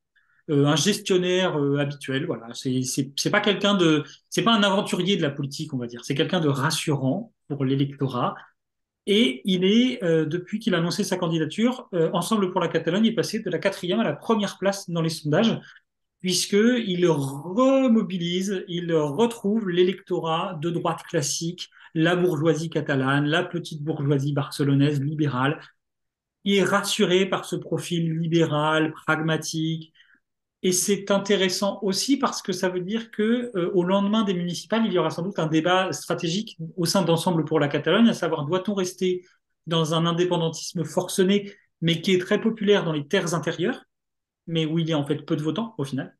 un gestionnaire habituel. Voilà, c'est pas quelqu'un de, c'est pas un aventurier de la politique, on va dire. C'est quelqu'un de rassurant pour l'électorat. Et il est, depuis qu'il a annoncé sa candidature, Ensemble pour la Catalogne est passé de la 4e à la 1re place dans les sondages, puisqu'il remobilise, il retrouve l'électorat de droite classique, la bourgeoisie catalane, la petite bourgeoisie barcelonaise libérale. Il est rassuré par ce profil libéral, pragmatique. Et c'est intéressant aussi parce que ça veut dire que au lendemain des municipales, il y aura sans doute un débat stratégique au sein d'Ensemble pour la Catalogne, à savoir doit-on rester dans un indépendantisme forcené, mais qui est très populaire dans les terres intérieures, mais où il y a en fait peu de votants au final,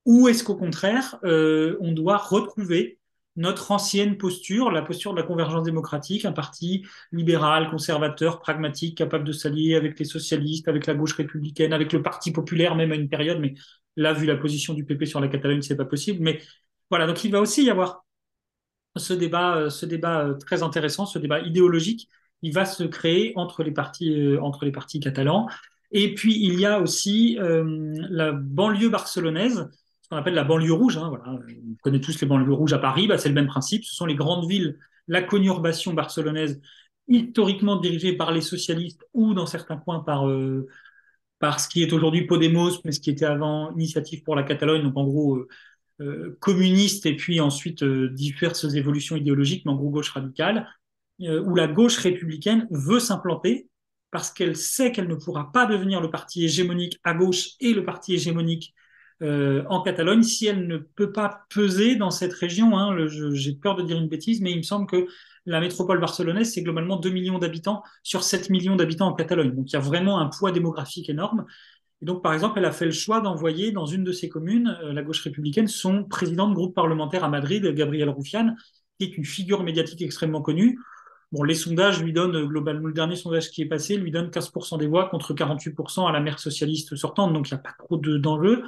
ou est-ce qu'au contraire, on doit retrouver notre ancienne posture, la posture de la Convergence démocratique, un parti libéral, conservateur, pragmatique, capable de s'allier avec les socialistes, avec la gauche républicaine, avec le Parti populaire, même à une période, mais là, vu la position du PP sur la Catalogne, c'est pas possible. Mais voilà, donc il va aussi y avoir ce débat très intéressant, ce débat idéologique, il va se créer entre les partis catalans. Et puis, il y a aussi la banlieue barcelonaise, ce qu'on appelle la banlieue rouge. Hein, voilà. On connaît tous les banlieues rouges à Paris, bah, c'est le même principe. Ce sont les grandes villes, la conurbation barcelonaise, historiquement dirigée par les socialistes ou dans certains coins par ce qui est aujourd'hui Podemos, mais ce qui était avant Initiative pour la Catalogne, donc en gros communiste et puis ensuite diverses évolutions idéologiques, mais en gros gauche radicale, où la gauche républicaine veut s'implanter parce qu'elle sait qu'elle ne pourra pas devenir le parti hégémonique à gauche et le parti hégémonique en Catalogne si elle ne peut pas peser dans cette région. Hein. J'ai peur de dire une bêtise, mais il me semble que la métropole barcelonaise, c'est globalement 2 millions d'habitants sur 7 millions d'habitants en Catalogne. Donc il y a vraiment un poids démographique énorme. Et donc, par exemple, elle a fait le choix d'envoyer dans une de ses communes, la gauche républicaine, son président de groupe parlementaire à Madrid, Gabriel Rufián, qui est une figure médiatique extrêmement connue. Bon, les sondages lui donnent, globalement, le dernier sondage qui est passé lui donne 15% des voix contre 48% à la maire socialiste sortante, donc il n'y a pas trop d'enjeux.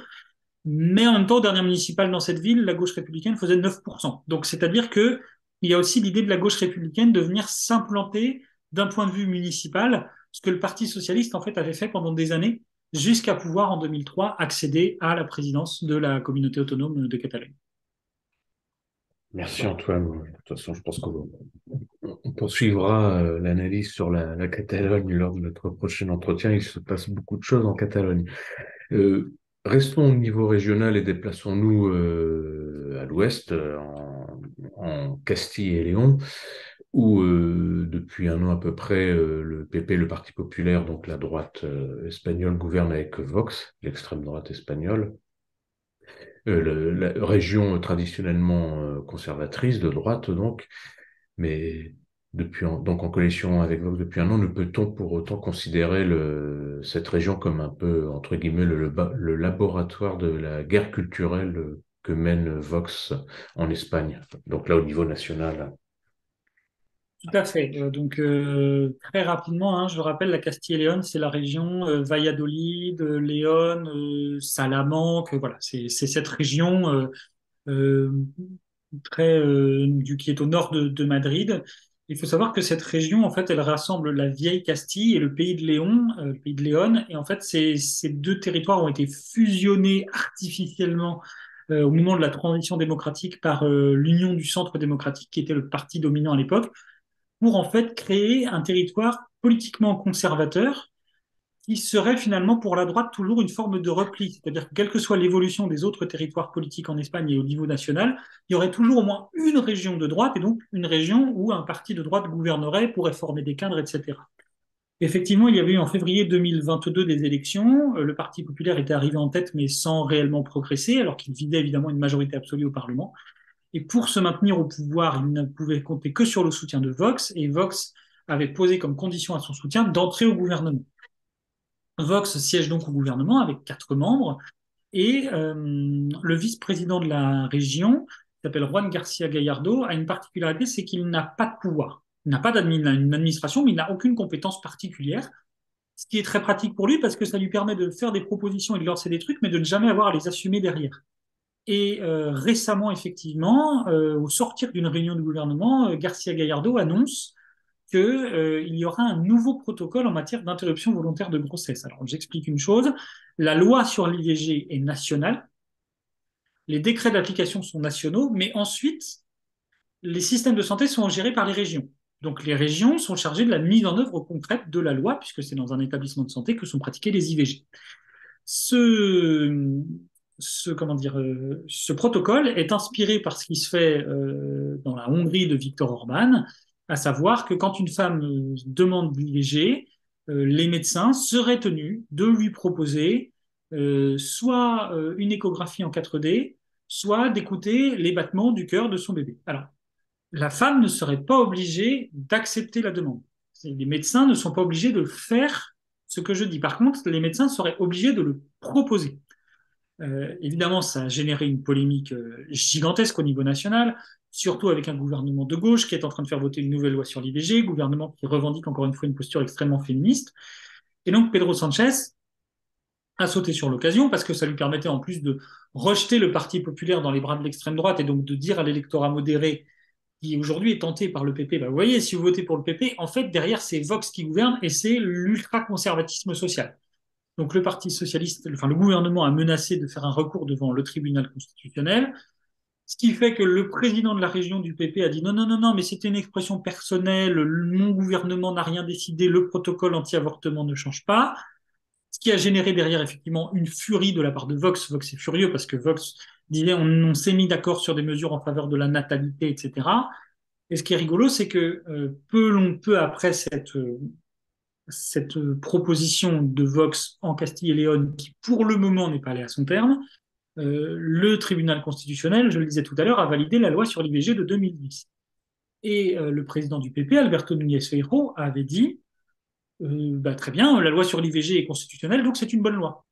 Mais en même temps, aux dernières municipales dans cette ville, la gauche républicaine faisait 9%. Donc, c'est-à-dire que il y a aussi l'idée de la gauche républicaine de venir s'implanter d'un point de vue municipal, ce que le Parti socialiste en fait avait fait pendant des années, jusqu'à pouvoir en 2003 accéder à la présidence de la communauté autonome de Catalogne.
Merci Antoine. De toute façon, je pense qu'on poursuivra l'analyse sur la Catalogne lors de notre prochain entretien. Il se passe beaucoup de choses en Catalogne. Euh, Restons au niveau régional et déplaçons-nous à l'ouest, en Castille et Léon, où depuis un an à peu près, le PP, le Parti populaire, donc la droite espagnole, gouverne avec Vox, l'extrême droite espagnole. La région traditionnellement conservatrice de droite, donc, mais donc en coalition avec Vox depuis un an, ne peut-on pour autant considérer cette région comme un peu, entre guillemets, le laboratoire de la guerre culturelle que mène Vox en Espagne, donc là au niveau national.
Tout à fait. Très rapidement, hein, je rappelle, la Castille et Léon, c'est la région Valladolid, Léon, Salamanque. Voilà, c'est cette région euh, qui est au nord de Madrid. Il faut savoir que cette région, en fait, elle rassemble la vieille Castille et le pays de Léon, le pays de Léon. Et en fait, ces deux territoires ont été fusionnés artificiellement au moment de la transition démocratique par l'Union du Centre démocratique, qui était le parti dominant à l'époque, pour en fait créer un territoire politiquement conservateur qui serait finalement pour la droite toujours une forme de repli. C'est-à-dire que quelle que soit l'évolution des autres territoires politiques en Espagne et au niveau national, il y aurait toujours au moins une région de droite et donc une région où un parti de droite gouvernerait, pourrait former des cadres, etc. Effectivement, il y avait eu en février 2022 des élections. Le Parti populaire était arrivé en tête, mais sans réellement progresser, alors qu'il visait évidemment une majorité absolue au Parlement. Et pour se maintenir au pouvoir, il ne pouvait compter que sur le soutien de Vox, et Vox avait posé comme condition à son soutien d'entrer au gouvernement. Vox siège donc au gouvernement avec 4 membres, et le vice-président de la région, qui s'appelle Juan García Gallardo, a une particularité, c'est qu'il n'a pas de pouvoir. Il n'a pas d'administration, mais il n'a aucune compétence particulière, ce qui est très pratique pour lui parce que ça lui permet de faire des propositions et de lancer des trucs, mais de ne jamais avoir à les assumer derrière. Et récemment, effectivement, au sortir d'une réunion du gouvernement, García Gallardo annonce qu'il y aura un nouveau protocole en matière d'interruption volontaire de grossesse. Alors, j'explique une chose. La loi sur l'IVG est nationale, les décrets d'application sont nationaux, mais ensuite, les systèmes de santé sont gérés par les régions. Donc, les régions sont chargées de la mise en œuvre concrète de la loi, puisque c'est dans un établissement de santé que sont pratiquées les IVG. Ce protocole est inspiré par ce qui se fait dans la Hongrie de Viktor Orban, à savoir que quand une femme demande l'IVG, les médecins seraient tenus de lui proposer soit une échographie en 4D, soit d'écouter les battements du cœur de son bébé. Alors, la femme ne serait pas obligée d'accepter la demande. Les médecins ne sont pas obligés de faire ce que je dis. Par contre, les médecins seraient obligés de le proposer. Évidemment, ça a généré une polémique gigantesque au niveau national, surtout avec un gouvernement de gauche qui est en train de faire voter une nouvelle loi sur l'IVG, gouvernement qui revendique encore une fois une posture extrêmement féministe. Et donc Pedro Sanchez a sauté sur l'occasion parce que ça lui permettait en plus de rejeter le Parti populaire dans les bras de l'extrême droite et donc de dire à l'électorat modéré qui aujourd'hui est tenté par le PP, bah, vous voyez, si vous votez pour le PP, en fait, derrière, c'est Vox qui gouverne et c'est l'ultra-conservatisme social. Donc le Parti socialiste, enfin le gouvernement a menacé de faire un recours devant le tribunal constitutionnel, ce qui fait que le président de la région du PP a dit non, non, non, non, mais c'était une expression personnelle, mon gouvernement n'a rien décidé, le protocole anti-avortement ne change pas, ce qui a généré derrière effectivement une furie de la part de Vox. Vox est furieux parce que Vox disait on s'est mis d'accord sur des mesures en faveur de la natalité, etc. Et ce qui est rigolo, c'est que peu après cette proposition de Vox en Castille et Léon, qui pour le moment n'est pas allée à son terme, le tribunal constitutionnel, je le disais tout à l'heure, a validé la loi sur l'IVG de 2010. Et le président du PP, Alberto Núñez Feijóo, avait dit très bien, la loi sur l'IVG est constitutionnelle, donc c'est une bonne loi.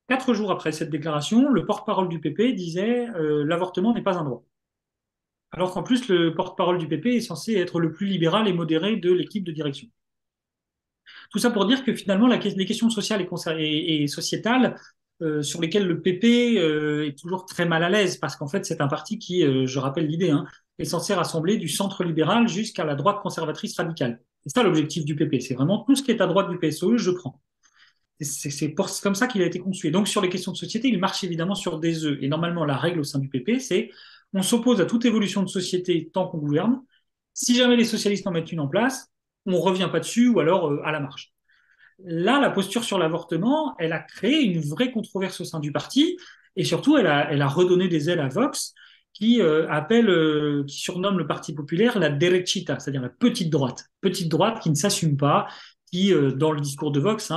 4 jours après cette déclaration, le porte-parole du PP disait l'avortement n'est pas un droit. Alors qu'en plus, le porte-parole du PP est censé être le plus libéral et modéré de l'équipe de direction. Tout ça pour dire que finalement, les questions sociales et sociétales sur lesquelles le PP est toujours très mal à l'aise, parce qu'en fait, c'est un parti qui, je rappelle l'idée, hein, est censé rassembler du centre libéral jusqu'à la droite conservatrice radicale. C'est ça l'objectif du PP, c'est vraiment tout ce qui est à droite du PSOE, je prends. C'est comme ça qu'il a été conçu. Et donc, sur les questions de société, il marche évidemment sur des œufs. Et normalement, la règle au sein du PP, c'est on s'oppose à toute évolution de société tant qu'on gouverne. Si jamais les socialistes en mettent une en place, on ne revient pas dessus ou alors à la marge. Là, la posture sur l'avortement, elle a créé une vraie controverse au sein du parti et surtout, elle a redonné des ailes à Vox qui surnomme le Parti populaire la derechita, c'est-à-dire la petite droite qui ne s'assume pas, qui, dans le discours de Vox,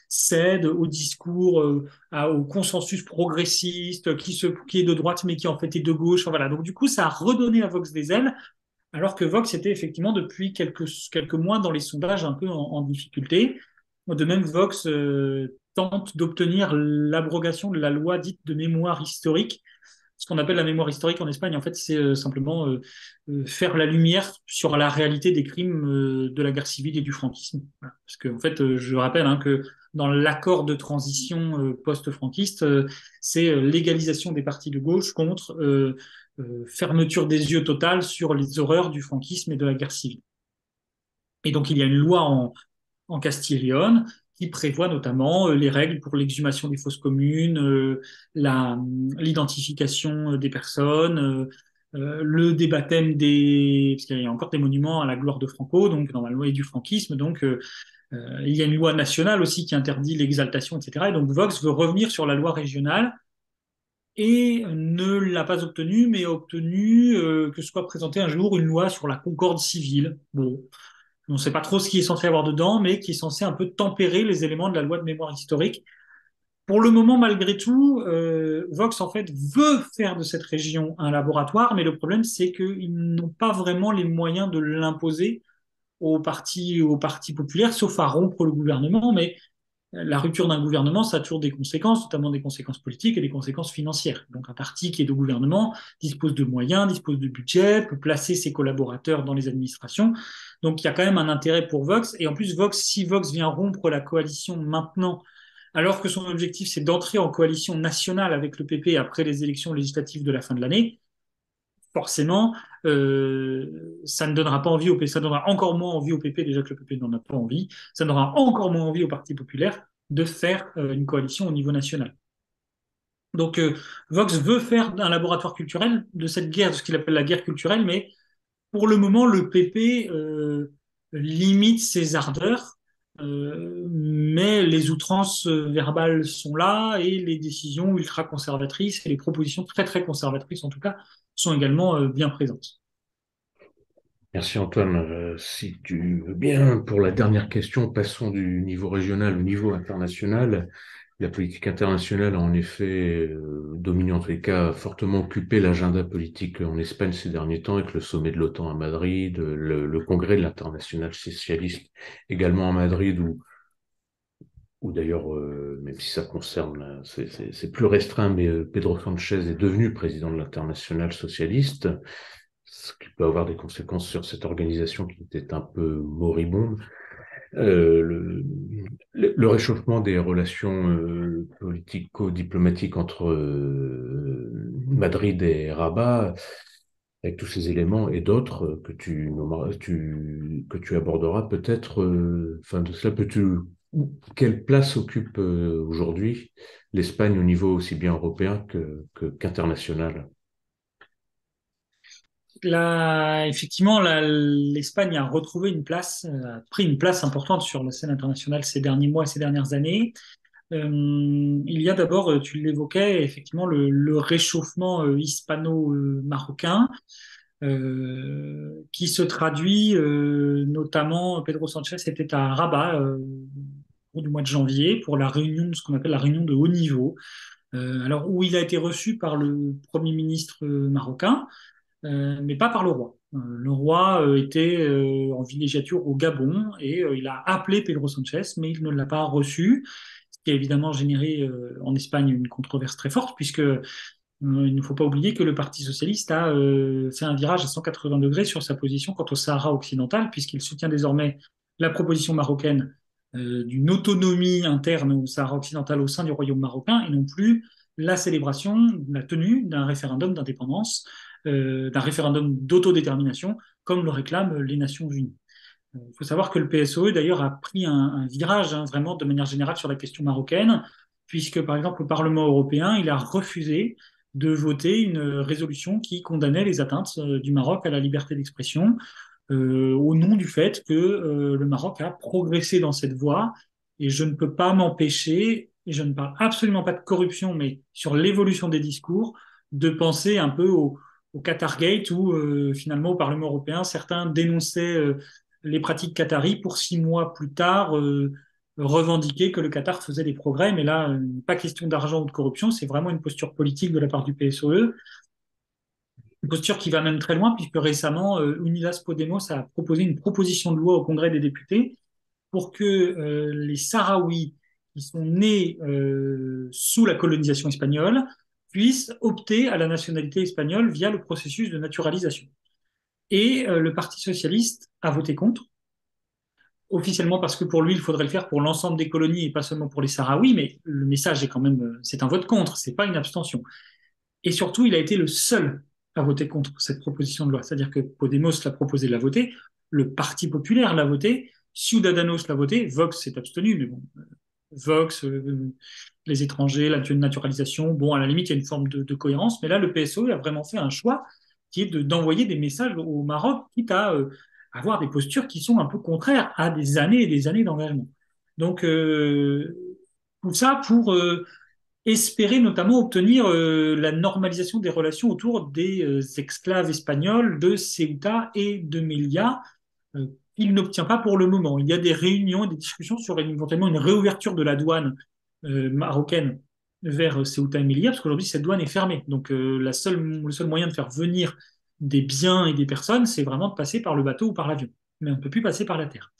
cède au discours, au consensus progressiste, qui est de droite mais qui en fait est de gauche. Enfin, voilà. Donc du coup, ça a redonné à Vox des ailes, alors que Vox était effectivement depuis quelques mois dans les sondages un peu en difficulté. De même, Vox tente d'obtenir l'abrogation de la loi dite de mémoire historique. Ce qu'on appelle la mémoire historique en Espagne, en fait, c'est simplement faire la lumière sur la réalité des crimes de la guerre civile et du franquisme. Voilà. Parce que, en fait, je rappelle que dans l'accord de transition post-franquiste, c'est légalisation des partis de gauche contre fermeture des yeux totale sur les horreurs du franquisme et de la guerre civile. Et donc, il y a une loi en Castille et Léon qui prévoit notamment les règles pour l'exhumation des fosses communes, l'identification des personnes, le débaptême parce qu'il y a encore des monuments à la gloire de Franco, donc normalement, et du franquisme, donc il y a une loi nationale aussi qui interdit l'exaltation, etc. Et donc Vox veut revenir sur la loi régionale et ne l'a pas obtenue, mais a obtenu que soit présentée un jour une loi sur la concorde civile. Bon, on ne sait pas trop ce qui est censé avoir dedans, mais qui est censé un peu tempérer les éléments de la loi de mémoire historique. Pour le moment, malgré tout, Vox, en fait, veut faire de cette région un laboratoire, mais le problème, c'est qu'ils n'ont pas vraiment les moyens de l'imposer au parti populaire, sauf à rompre le gouvernement. Mais la rupture d'un gouvernement, ça a toujours des conséquences, notamment des conséquences politiques et des conséquences financières. Donc un parti qui est de gouvernement dispose de moyens, dispose de budget, peut placer ses collaborateurs dans les administrations. Donc il y a quand même un intérêt pour Vox. Et en plus, si Vox vient rompre la coalition maintenant, alors que son objectif c'est d'entrer en coalition nationale avec le PP après les élections législatives de la fin de l'année, forcément, ça ne donnera pas envie au PP, ça donnera encore moins envie au PP, déjà que le PP n'en a pas envie, ça donnera encore moins envie au Parti populaire de faire une coalition au niveau national. Donc, Vox veut faire un laboratoire culturel de cette guerre, de ce qu'il appelle la guerre culturelle, mais pour le moment, le PP limite ses ardeurs, mais les outrances verbales sont là et les décisions ultra-conservatrices et les propositions très très conservatrices en tout cas sont également bien présentes.
Merci Antoine. Si tu veux bien, pour la dernière question, passons du niveau régional au niveau international. La politique internationale a en effet dominé, en tous les cas, fortement occupé l'agenda politique en Espagne ces derniers temps, avec le sommet de l'OTAN à Madrid, le congrès de l'Internationale socialiste également à Madrid, où d'ailleurs, même si ça concerne, c'est plus restreint, mais Pedro Sánchez est devenu président de l'Internationale socialiste, ce qui peut avoir des conséquences sur cette organisation qui était un peu moribonde. Le réchauffement des relations politico-diplomatiques entre Madrid et Rabat, avec tous ces éléments et d'autres que que tu aborderas peut-être, enfin de cela, quelle place occupe aujourd'hui l'Espagne au niveau aussi bien européen qu'international?
Effectivement, l'Espagne a retrouvé a pris une place importante sur la scène internationale ces derniers mois, ces dernières années. Il y a d'abord, tu l'évoquais, effectivement, le réchauffement hispano-marocain qui se traduit notamment, Pedro Sánchez était à Rabat au cours du mois de janvier pour la réunion, ce qu'on appelle la réunion de haut niveau, alors où il a été reçu par le Premier ministre marocain, mais pas par le roi. Le roi était en villégiature au Gabon et il a appelé Pedro Sánchez, mais il ne l'a pas reçu, ce qui a évidemment généré en Espagne une controverse très forte, puisque il ne faut pas oublier que le Parti socialiste a fait un virage à 180 degrés sur sa position quant au Sahara occidental, puisqu'il soutient désormais la proposition marocaine d'une autonomie interne au Sahara occidental au sein du royaume marocain, et non plus la tenue d'un référendum d'indépendance d'un référendum d'autodétermination, comme le réclament les Nations Unies. Il faut savoir que le PSOE, d'ailleurs, a pris un virage, hein, vraiment de manière générale sur la question marocaine, puisque, par exemple, au Parlement européen, il a refusé de voter une résolution qui condamnait les atteintes du Maroc à la liberté d'expression, au nom du fait que le Maroc a progressé dans cette voie. Et je ne peux pas m'empêcher, et je ne parle absolument pas de corruption, mais sur l'évolution des discours, de penser un peu au Qatargate, où finalement, au Parlement européen, certains dénonçaient les pratiques qataries pour 6 mois plus tard revendiquer que le Qatar faisait des progrès. Mais là, pas question d'argent ou de corruption, c'est vraiment une posture politique de la part du PSOE. Une posture qui va même très loin, puisque récemment, Unidas Podemos a proposé une proposition de loi au Congrès des députés pour que les Sahraouis qui sont nés sous la colonisation espagnole puissent opter à la nationalité espagnole via le processus de naturalisation. Et le Parti socialiste a voté contre, officiellement parce que pour lui, il faudrait le faire pour l'ensemble des colonies et pas seulement pour les Sahraouis, mais le message est quand même, c'est un vote contre, c'est pas une abstention. Et surtout, il a été le seul à voter contre cette proposition de loi. C'est-à-dire que Podemos l'a proposé de la voter, le Parti populaire l'a voté, Ciudadanos l'a voté, Vox s'est abstenu, mais bon, Vox, les étrangers, la naturalisation, bon, à la limite, il y a une forme de cohérence, mais là, le PSOE a vraiment fait un choix qui est d'envoyer des messages au Maroc, quitte à avoir des postures qui sont un peu contraires à des années et des années d'engagement. Donc, tout ça pour espérer notamment obtenir la normalisation des relations autour des esclaves espagnols de Ceuta et de Melilla, qu'il n'obtient pas pour le moment. Il y a des réunions et des discussions sur éventuellement une réouverture de la douane marocaine vers Ceuta et Melilla, parce qu'aujourd'hui, cette douane est fermée. Donc, le seul moyen de faire venir des biens et des personnes, c'est vraiment de passer par le bateau ou par l'avion. Mais on ne peut plus passer par la terre.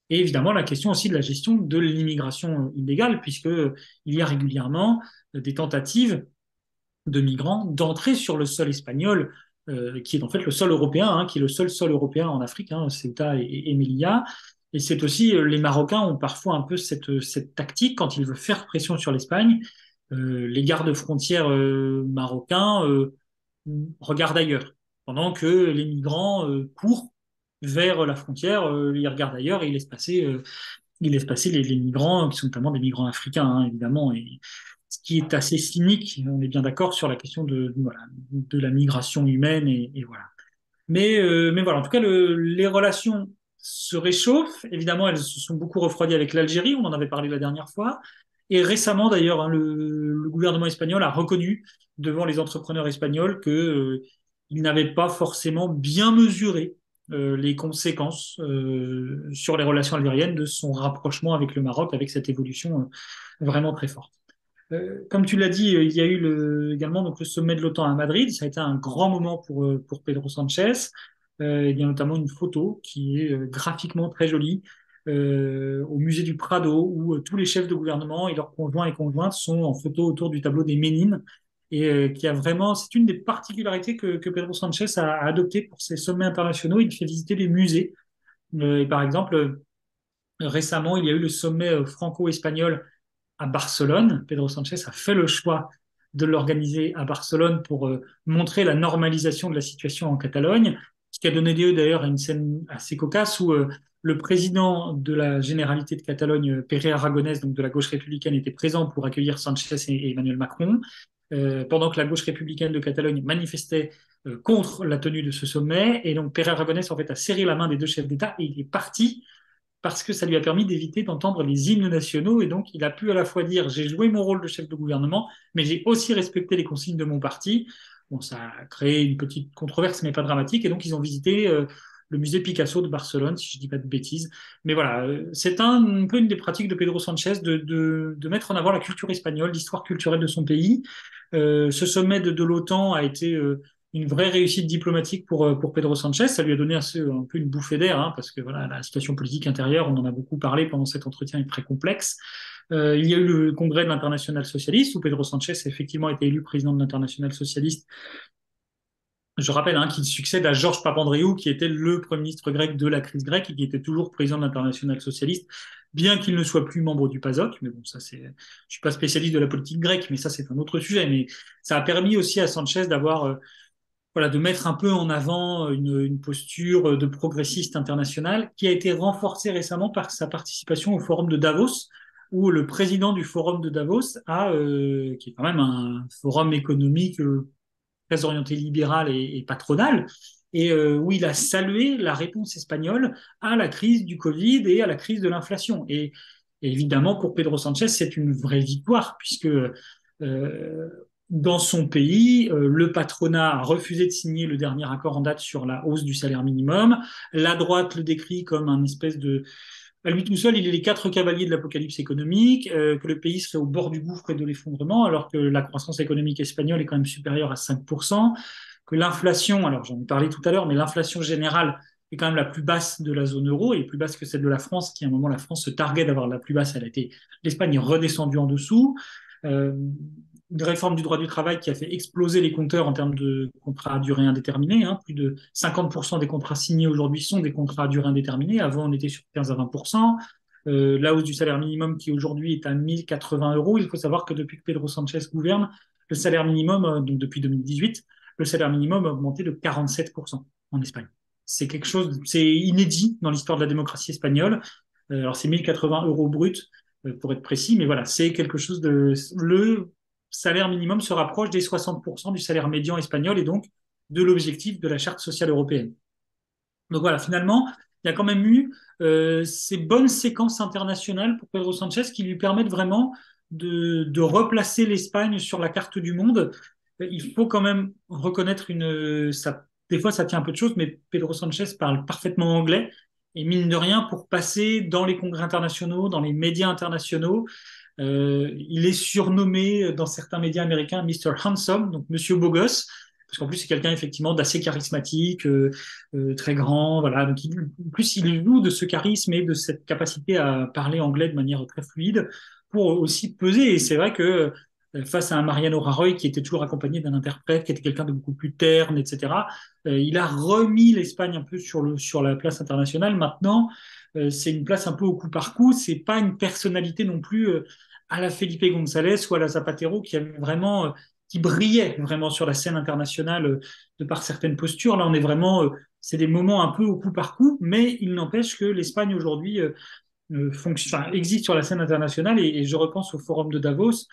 Et évidemment, la question aussi de la gestion de l'immigration illégale, puisqu'il y a régulièrement des tentatives de migrants d'entrer sur le sol espagnol, qui est en fait le sol européen, hein, qui est le seul sol européen en Afrique, hein, Ceuta et Melilla. Et c'est aussi, les Marocains ont parfois un peu cette tactique, quand ils veulent faire pression sur l'Espagne, les gardes-frontières marocains regardent ailleurs, pendant que les migrants courent vers la frontière, ils regardent ailleurs et ils laissent passer les migrants, qui sont notamment des migrants africains, hein, évidemment, et ce qui est assez cynique, on est bien d'accord sur la question voilà, de la migration humaine, et voilà. Mais voilà, en tout cas, les relations se réchauffent. Évidemment, elles se sont beaucoup refroidies avec l'Algérie, on en avait parlé la dernière fois. Et récemment, d'ailleurs, hein, le gouvernement espagnol a reconnu devant les entrepreneurs espagnols que, ils n'avaient pas forcément bien mesuré les conséquences sur les relations algériennes de son rapprochement avec le Maroc, avec cette évolution vraiment très forte. Comme tu l'as dit, il y a eu également donc, le sommet de l'OTAN à Madrid. Ça a été un grand moment pour Pedro Sanchez. Il y a notamment une photo qui est graphiquement très jolie au musée du Prado, où tous les chefs de gouvernement et leurs conjoints et conjointes sont en photo autour du tableau des Ménines. Et qui a vraiment, c'est une des particularités que Pedro Sanchez a adopté pour ses sommets internationaux. Il fait visiter les musées. Et par exemple, récemment, il y a eu le sommet franco-espagnol à Barcelone. Pedro Sanchez a fait le choix de l'organiser à Barcelone pour montrer la normalisation de la situation en Catalogne, ce qui a donné lieu d'ailleurs à une scène assez cocasse où le président de la Généralité de Catalogne, Pere Aragonès, donc de la gauche républicaine, était présent pour accueillir Sanchez et Emmanuel Macron, pendant que la gauche républicaine de Catalogne manifestait contre la tenue de ce sommet. Et donc Pere Aragonès en fait a serré la main des deux chefs d'État et il est parti parce que ça lui a permis d'éviter d'entendre les hymnes nationaux. Et donc, il a pu à la fois dire j'ai joué mon rôle de chef de gouvernement, mais j'ai aussi respecté les consignes de mon parti. Bon, ça a créé une petite controverse, mais pas dramatique. Et donc, ils ont visité le musée Picasso de Barcelone, si je ne dis pas de bêtises. Mais voilà, c'est un peu une des pratiques de Pedro Sanchez de mettre en avant la culture espagnole, l'histoire culturelle de son pays. Ce sommet de l'OTAN a été une vraie réussite diplomatique pour Pedro Sanchez. Ça lui a donné un peu une bouffée d'air, hein, parce que voilà, la situation politique intérieure, on en a beaucoup parlé pendant cet entretien, est très complexe. Il y a eu le congrès de l'Internationale socialiste, où Pedro Sanchez a effectivement été élu président de l'Internationale socialiste. Je rappelle hein, qu'il succède à Georges Papandréou, qui était le Premier ministre grec de la crise grecque et qui était toujours président de l'Internationale socialiste, bien qu'il ne soit plus membre du PASOK. Mais bon, ça c'est, je suis pas spécialiste de la politique grecque, mais ça c'est un autre sujet. Mais ça a permis aussi à Sanchez d'avoir voilà, de mettre un peu en avant une posture de progressiste international qui a été renforcée récemment par sa participation au Forum de Davos, où le président du Forum de Davos qui est quand même un forum économique très orienté libéral et patronal, et où il a salué la réponse espagnole à la crise du Covid et à la crise de l'inflation. Et évidemment, pour Pedro Sanchez, c'est une vraie victoire, puisque dans son pays, le patronat a refusé de signer le dernier accord en date sur la hausse du salaire minimum. La droite le décrit comme un espèce de... À lui tout seul, il est les quatre cavaliers de l'apocalypse économique, que le pays serait au bord du gouffre et de l'effondrement, alors que la croissance économique espagnole est quand même supérieure à 5%, que l'inflation, alors j'en ai parlé tout à l'heure, mais l'inflation générale est quand même la plus basse de la zone euro et plus basse que celle de la France, qui à un moment la France se targuait d'avoir la plus basse, l'Espagne est redescendue en dessous. Euh, une réforme du droit du travail qui a fait exploser les compteurs en termes de contrats à durée indéterminée. Hein. Plus de 50% des contrats signés aujourd'hui sont des contrats à durée indéterminée. Avant, on était sur 15 à 20%. La hausse du salaire minimum qui aujourd'hui est à 1080 euros. Il faut savoir que depuis que Pedro Sanchez gouverne, le salaire minimum, donc depuis 2018, le salaire minimum a augmenté de 47% en Espagne. C'est quelque chose, c'est inédit dans l'histoire de la démocratie espagnole. Alors c'est 1080 euros brut pour être précis, mais voilà, c'est quelque chose de... Le salaire minimum se rapproche des 60% du salaire médian espagnol et donc de l'objectif de la Charte sociale européenne. Donc voilà, finalement, il y a quand même eu ces bonnes séquences internationales pour Pedro Sanchez qui lui permettent vraiment de replacer l'Espagne sur la carte du monde. Il faut quand même reconnaître des fois ça tient un peu de choses, mais Pedro Sanchez parle parfaitement anglais. Et mine de rien, pour passer dans les congrès internationaux, dans les médias internationaux, il est surnommé dans certains médias américains Mr. Handsome, donc Monsieur Beau Gosse, parce qu'en plus c'est quelqu'un effectivement d'assez charismatique, très grand, voilà. Donc en plus il joue de ce charisme et de cette capacité à parler anglais de manière très fluide pour aussi peser. Et c'est vrai que face à un Mariano Rajoy qui était toujours accompagné d'un interprète, qui était quelqu'un de beaucoup plus terne, etc. Il a remis l'Espagne un peu sur la place internationale. Maintenant, c'est une place un peu au coup par coup. C'est pas une personnalité non plus à la Felipe González ou à la Zapatero qui brillait vraiment sur la scène internationale de par certaines postures. Là, on est vraiment, c'est des moments un peu au coup par coup, mais il n'empêche que l'Espagne aujourd'hui existe sur la scène internationale et je repense au Forum de Davos.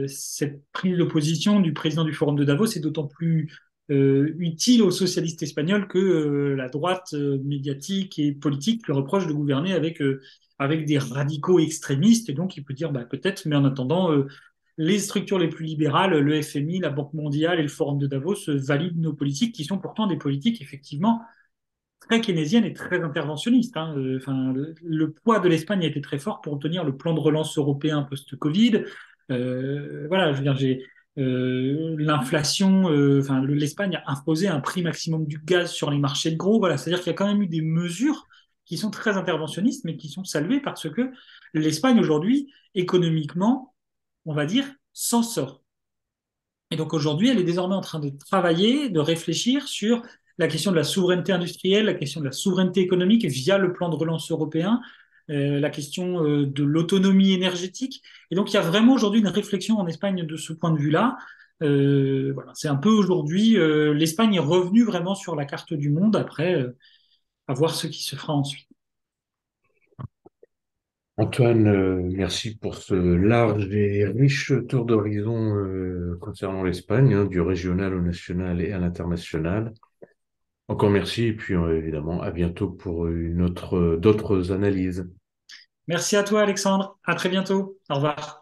Cette prise de position du président du Forum de Davos est d'autant plus utile aux socialistes espagnols que la droite médiatique et politique lui reproche de gouverner avec des radicaux extrémistes. Et donc, il peut dire bah, peut-être, mais en attendant, les structures les plus libérales, le FMI, la Banque mondiale et le Forum de Davos valident nos politiques, qui sont pourtant des politiques effectivement très keynésiennes et très interventionnistes. Hein. Enfin, le poids de l'Espagne a été très fort pour obtenir le plan de relance européen post-Covid. Voilà, je veux dire, l'inflation, enfin, l'Espagne a imposé un prix maximum du gaz sur les marchés de gros. Voilà, c'est-à-dire qu'il y a quand même eu des mesures qui sont très interventionnistes, mais qui sont saluées parce que l'Espagne aujourd'hui, économiquement, on va dire, s'en sort. Et donc aujourd'hui, elle est désormais en train de travailler, de réfléchir sur la question de la souveraineté industrielle, la question de la souveraineté économique via le plan de relance européen, la question de l'autonomie énergétique. Et donc il y a vraiment aujourd'hui une réflexion en Espagne de ce point de vue-là. Voilà, c'est un peu aujourd'hui, l'Espagne est revenue vraiment sur la carte du monde après, à voir ce qui se fera ensuite.
Antoine, merci pour ce large et riche tour d'horizon concernant l'Espagne, hein, du régional au national et à l'international. Encore merci et puis évidemment à bientôt pour d'autres analyses.
Merci à toi, Alexandre. À très bientôt. Au revoir.